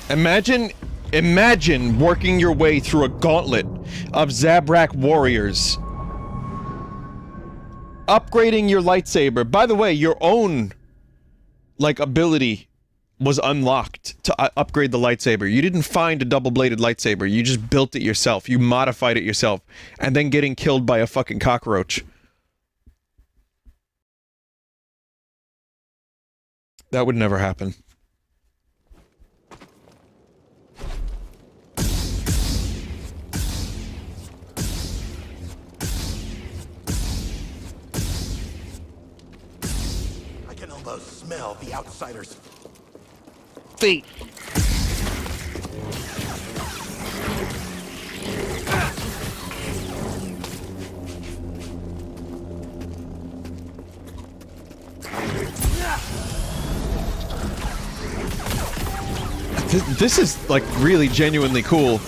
Imagine working your way through a gauntlet of Zabrak warriors. Upgrading your lightsaber. By the way, your own, like, ability was unlocked to upgrade the lightsaber. You didn't find a double-bladed lightsaber. You just built it yourself. You modified it yourself. And then getting killed by a fucking cockroach. That would never happen. I can almost smell the outsiders. Feet. This is, like, really genuinely cool.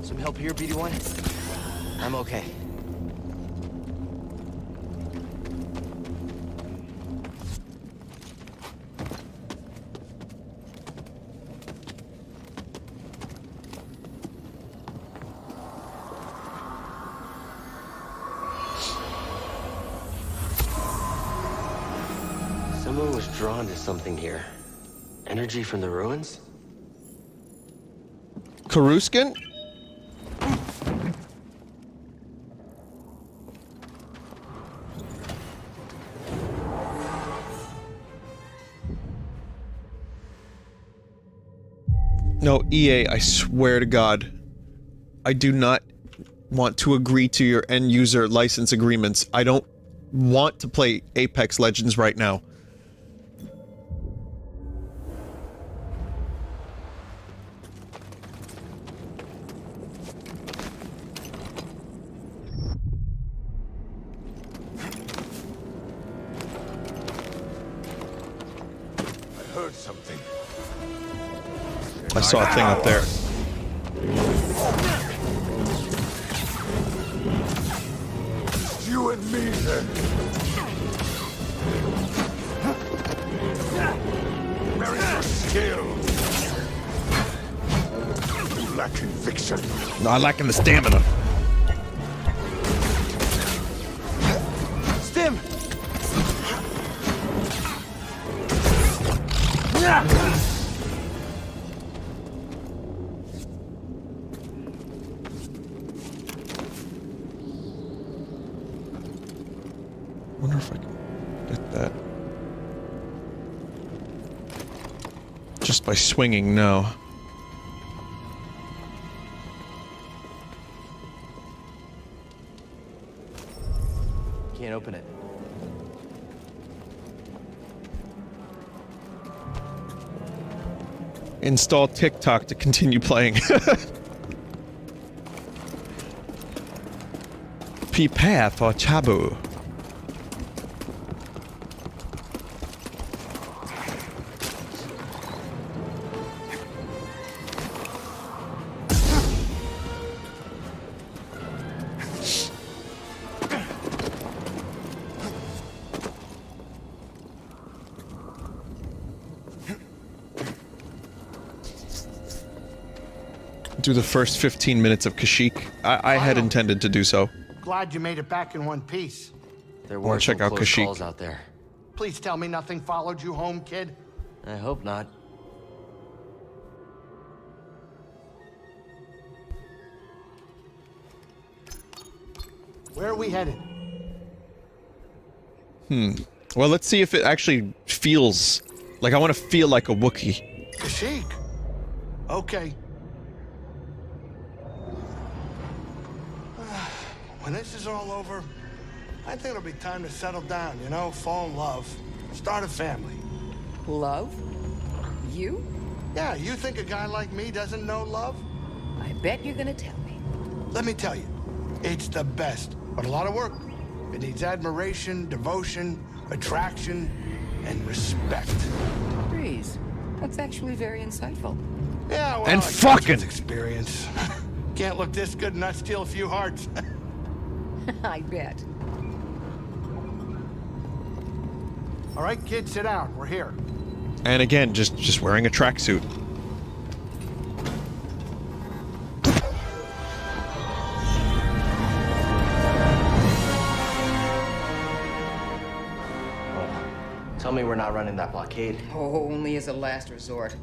Some help here, BD-1? I'm okay. Someone was drawn to something here. Energy from the ruins? Karuskin? No, EA, I swear to God. I do not want to agree to your end user license agreements. I don't want to play Apex Legends right now. I heard something. I saw a thing up there. You and me, then. Where is your skill? You lack conviction. I lacking the stamina. Stim! Wonder if I can get that. Just by swinging, no. Can't open it. Install TikTok to continue playing. Prepare for Chabu. Do the first 15 minutes of Kashyyyk. I had intended to do so. Glad you made it back in one piece. There wanna were check some out close Kashyyyk. calls out there. Please tell me nothing followed you home, kid. I hope not. Where are we headed? Well, let's see if it actually feels like I want to feel like a Wookiee. Kashyyyk. Okay. When this is all over, I think it'll be time to settle down, you know, fall in love, start a family. Love? You? Yeah, you think a guy like me doesn't know love? I bet you're gonna tell me. Let me tell you, it's the best, but a lot of work. It needs admiration, devotion, attraction, and respect. Breeze. That's actually very insightful. Yeah, well, And I guess fucking- it's experience. Can't look this good and not steal a few hearts. I bet. All right, kids, sit down. We're here. And again, just wearing a tracksuit. Tell me we're not running that blockade. Oh, only as a last resort.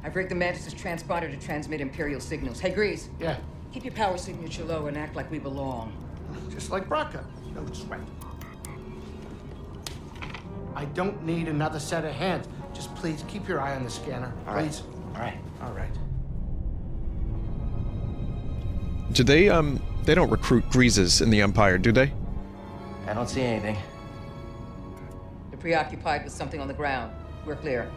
I've rigged the Mantis' transponder to transmit Imperial signals. Hey, Grease. Yeah, Keep your power signature low and act like we belong. just like Braca. No sweat. I don't need another set of hands. Just please keep your eye on the scanner. All right. Please. All right. All right. Do they don't recruit greases in the Empire, do they? I don't see anything. You're preoccupied with something on the ground. We're clear.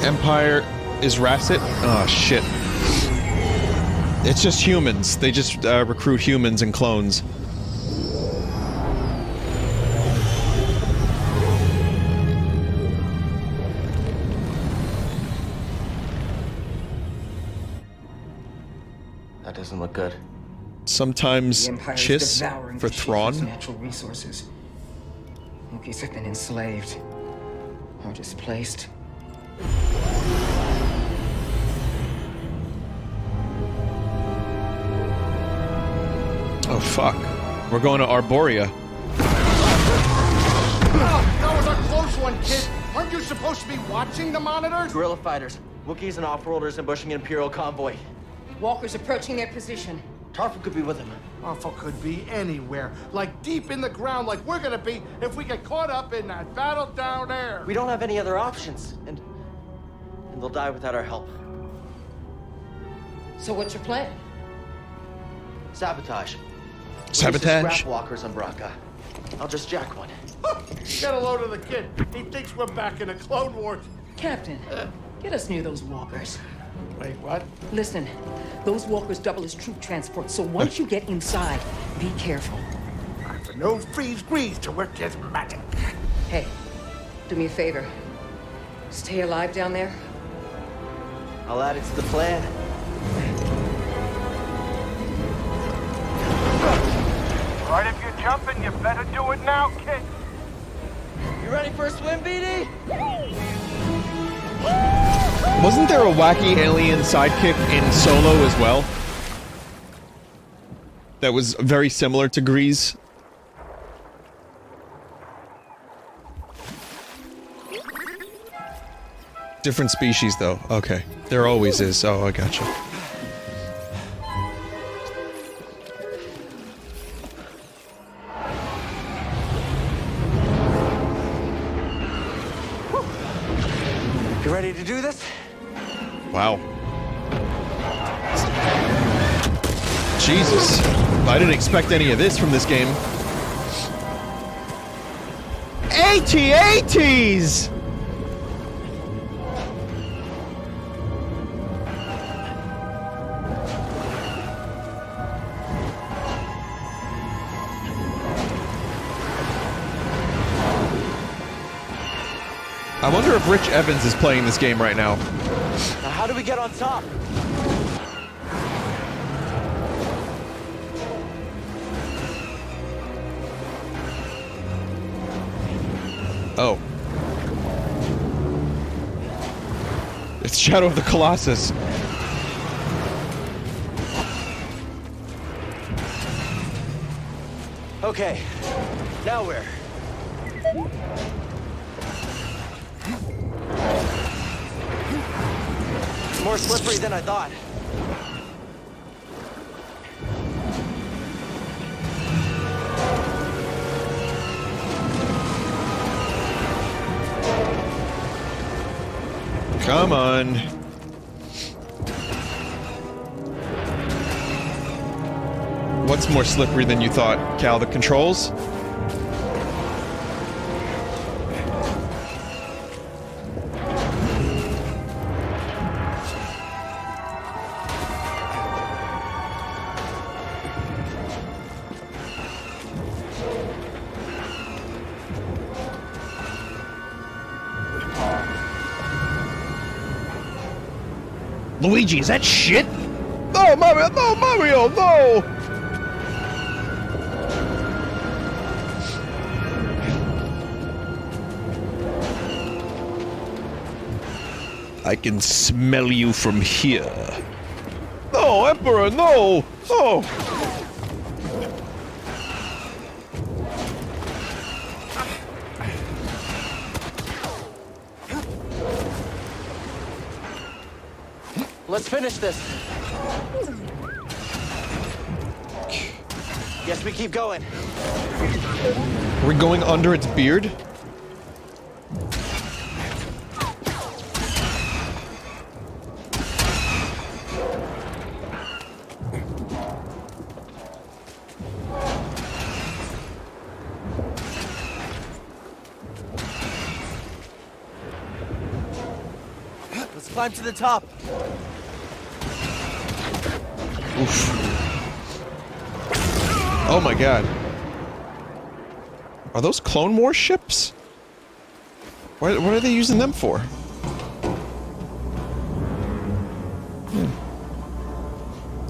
Empire is Rasset? Oh shit. It's just humans. They just recruit humans and clones. That doesn't look good. Sometimes The Empire is Chiss devouring for Kashyyyk's Thrawn. natural resources. Wookiees have been enslaved or displaced. Oh fuck. We're going to Arborea. That was a close one, kid. Aren't you supposed to be watching the monitors? Guerrilla fighters, Wookiees and off-worlders ambushing an Imperial convoy. Walkers approaching their position. Tarful could be with them. Alpha could be anywhere, like deep in the ground, like we're gonna be if we get caught up in that battle down there. We don't have any other options. And and they'll die without our help. So what's your plan? Sabotage. Sabotage? Scrap walkers on Braca. I'll just jack one. Get a load of the kid. He thinks we're back in the Clone Wars. Captain, get us near those walkers. Wait, what? Listen, those walkers double as troop transport, so once you get inside, be careful. But no freeze grease to work his magic. Hey, do me a favor. Stay alive down there. I'll add it to the plan. Right, if you're jumping, you better do it now, kid. You ready for a swim, BD? Wasn't there a wacky alien sidekick in Solo as well? That was very similar to Grease. Different species, though. Okay. There always is. Oh, I gotcha. You ready to do this? Wow. Jesus. I didn't expect any of this from this game. AT-ATs! I wonder if Rich Evans is playing this game right now. Now, how do we get on top? Oh. It's Shadow of the Colossus. Okay, now where? More slippery than I thought. Come on. What's more slippery than you thought, Cal? The controls? Luigi, is that shit? No, Mario! No, Mario! No! I can smell you from here. No, Emperor, no! Oh! Let's finish this. Guess we keep going. Are we going under its beard? Let's climb to the top. Oof. Oh my god. Are those Clone Wars ships? What are they using them for?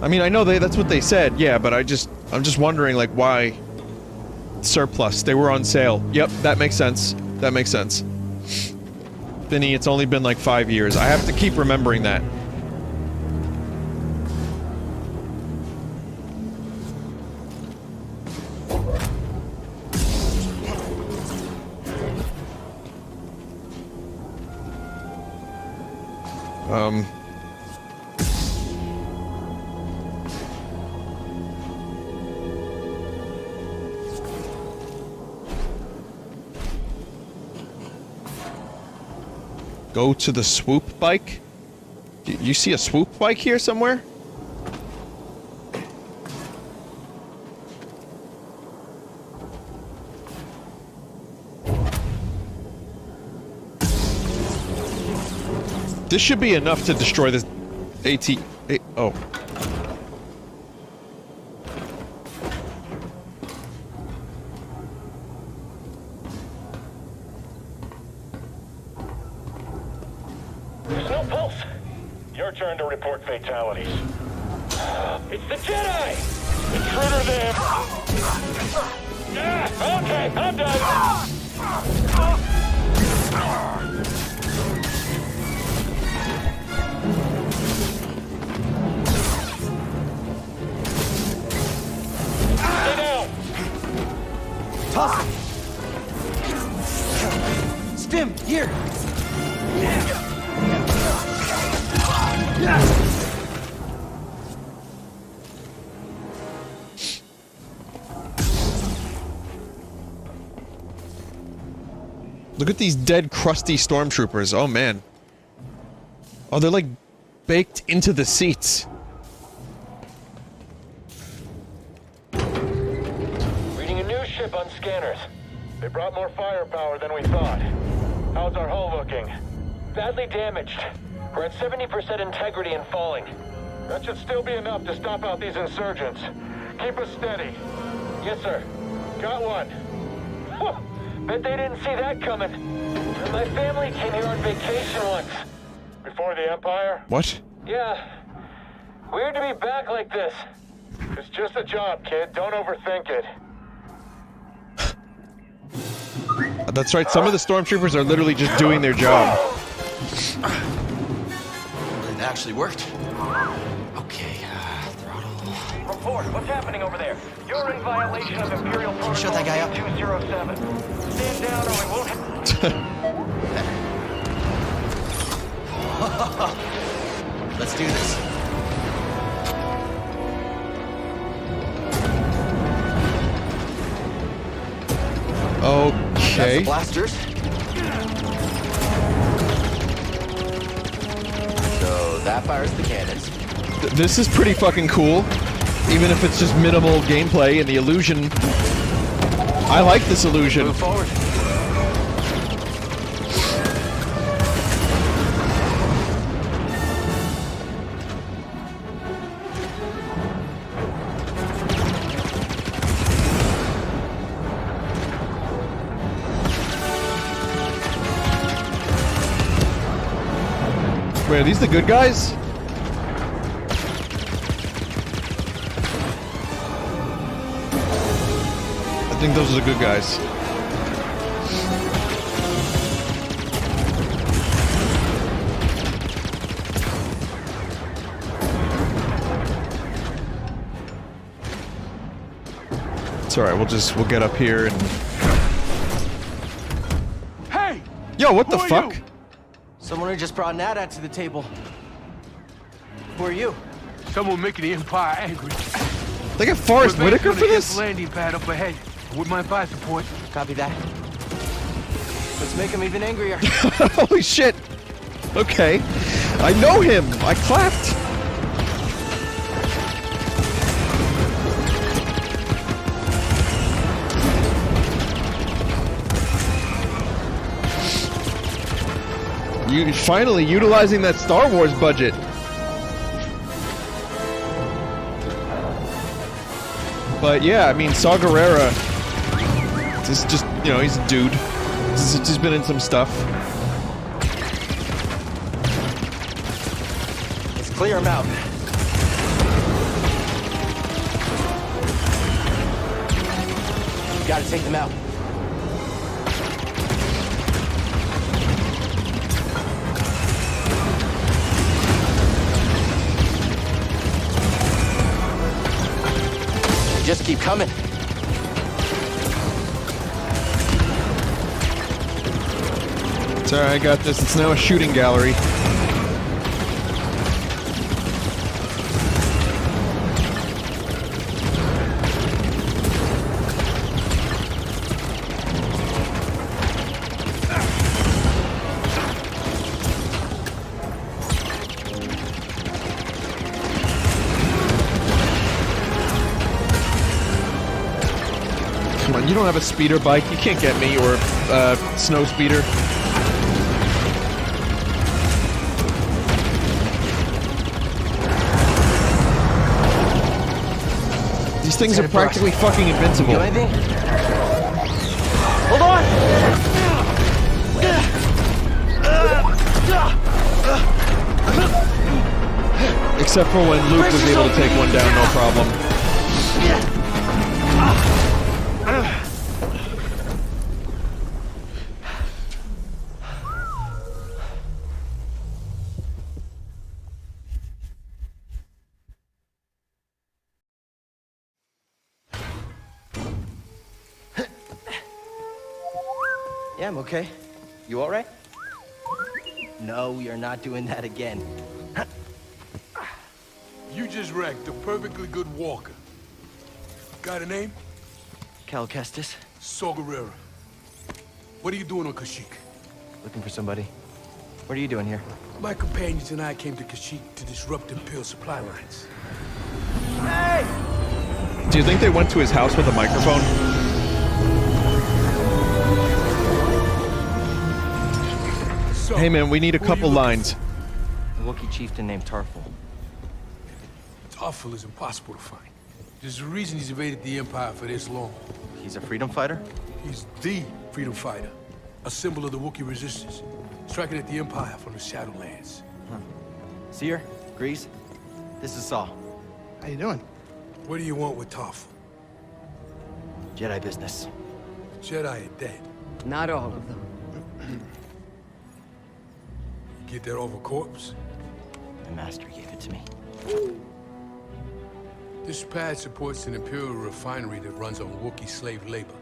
I mean, I know that's what they said, yeah, but I'm just wondering, like, why surplus? They were on sale. Yep, that makes sense. That makes sense. Vinny, it's only been like 5 years. I have to keep remembering that. Go to the swoop bike? You see a swoop bike here somewhere? This should be enough to destroy this oh. There's no pulse. Your turn to report fatalities. It's the Jedi! Intruder there! Yeah, okay, I'm done! Stay down! Toss it! Stim, here! Look at these dead, crusty stormtroopers. Oh, man. Oh, they're like baked into the seats. Reading a new ship on scanners. They brought more firepower than we thought. How's our hull looking? Badly damaged. We're at 70% integrity and falling. That should still be enough to stop out these insurgents. Keep us steady. Yes, sir. Got one. Whew. Bet they didn't see that coming. My family came here on vacation once. Before the Empire? What? Yeah. Weird to be back like this. It's just a job, kid. Don't overthink it. That's right, some of the stormtroopers are literally just doing their job. It actually worked. Okay, throttle. Report, what's happening over there? You're in violation of Imperial Protocol Shut that guy up. 207. Stand down or we won't Let's do this. That's Okay. the blasters. So that fires the cannons. This is pretty fucking cool. Even if it's just minimal gameplay and the illusion. I like this illusion. Move forward. Wait, are these the good guys? I think those are the good guys. It's alright, we'll get up here and... Hey! Yo, what the Who are fuck? you? Someone who just brought Nada to the table. Who are you? Someone making the Empire angry. They got Forrest We're Whitaker based for on the this? landing pad up ahead. Wouldn't mind fire support. Copy that. Let's make him even angrier. Holy shit! Okay. I know him! I clapped! You finally utilizing that Star Wars budget. But yeah, I mean, Saw Gerrera, this is just, you know, he's a dude. He's just been in some stuff. Let's clear him out. You gotta take them out. Just keep coming. It's alright, I got this. It's now a shooting gallery. You don't have a speeder bike. You can't get me, or snow speeder. These things are practically fucking invincible. Do anything? Hold on! Except for when Luke was able to take one down, no problem. Yeah, I'm okay. You all right? No, you're not doing that again. You just wrecked a perfectly good walker. Got a name? Cal Kestis, Saw Gerrera. What are you doing on Kashyyyk? looking for somebody. What are you doing here? My companions and I came to Kashyyyk to disrupt Imperial supply lines. Do you think they went to his house with a microphone? So, Hey man, we need a who are you couple looking lines. A Wookiee chieftain named Tarful. Tarful is impossible to find. There's a reason he's evaded the Empire for this long. He's a freedom fighter? He's the freedom fighter. A symbol of the Wookiee resistance. Striking at the Empire from the Shadowlands. Seer? Grease? This is Saw. How you doing? What do you want with Tarful? Jedi business. Jedi are dead. Not all of them. You get that off a corpse? My master gave it to me. This pad supports an Imperial refinery that runs on Wookiee slave labor.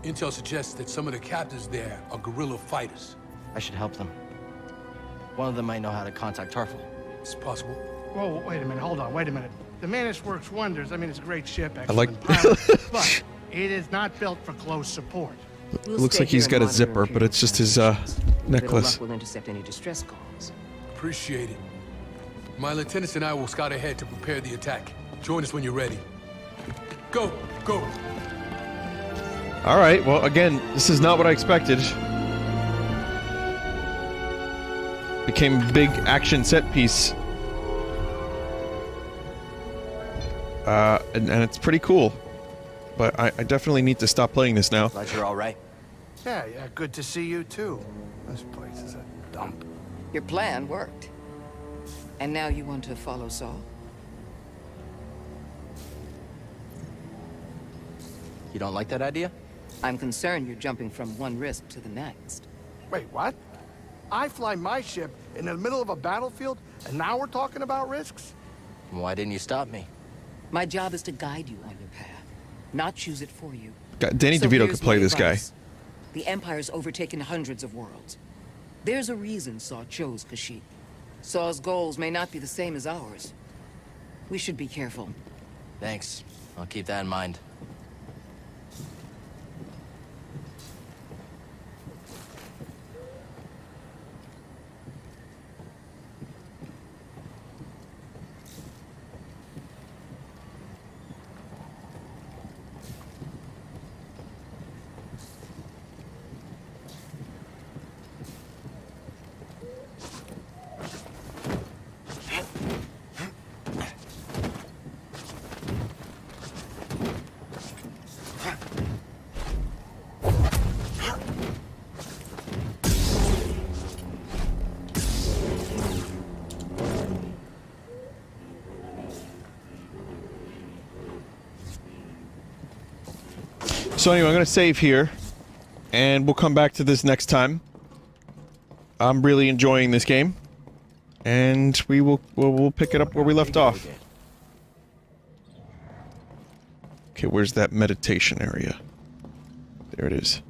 Intel suggests that some of the captives there are guerrilla fighters. I should help them. One of them might know how to contact Tarful. It's possible. Whoa, wait a minute, hold on, wait a minute. The Manus works wonders. I mean, it's a great ship, like- excellent pilot, but it is not built for close support. Looks like he's got a zipper, but it's just his necklace. We'll intercept any distress calls. Appreciate it. My lieutenants and I will scout ahead to prepare the attack. Join us when you're ready. Go, go. All right. Well, again, this is not what I expected. Became big action set piece. And it's pretty cool. But I definitely need to stop playing this now. Glad you're all right. Yeah, good to see you too. This place is a dump. Your plan worked. And now you want to follow Saul? You don't like that idea? I'm concerned you're jumping from one risk to the next. Wait, what? I fly my ship in the middle of a battlefield, and now we're talking about risks? Why didn't you stop me? My job is to guide you on your path, not choose it for you. Danny DeVito here's could play my this guy. advice. The Empire's overtaken hundreds of worlds. There's a reason Saw chose Kashyyyk. Saw's goals may not be the same as ours. We should be careful. Thanks. I'll keep that in mind. So anyway, I'm going to save here, and we'll come back to this next time. I'm really enjoying this game, and we'll pick it up where we left off. Okay, where's that meditation area? There it is.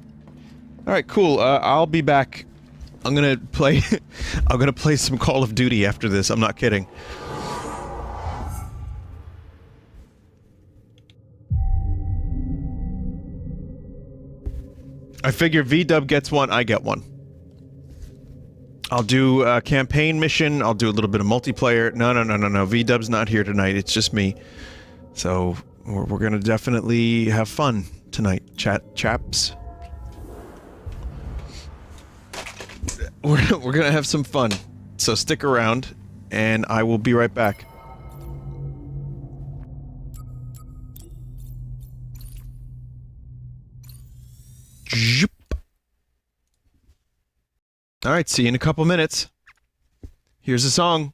All right, cool. I'll be back. I'm gonna play. I'm gonna play some Call of Duty after this. I'm not kidding. I figure V-Dub gets one, I get one. I'll do a campaign mission, I'll do a little bit of multiplayer. No. V-Dub's not here tonight, it's just me. So, we're gonna definitely have fun. tonight, chaps. We're gonna have some fun, so stick around, and I will be right back. Zoop. All right, see you in a couple minutes. Here's the song.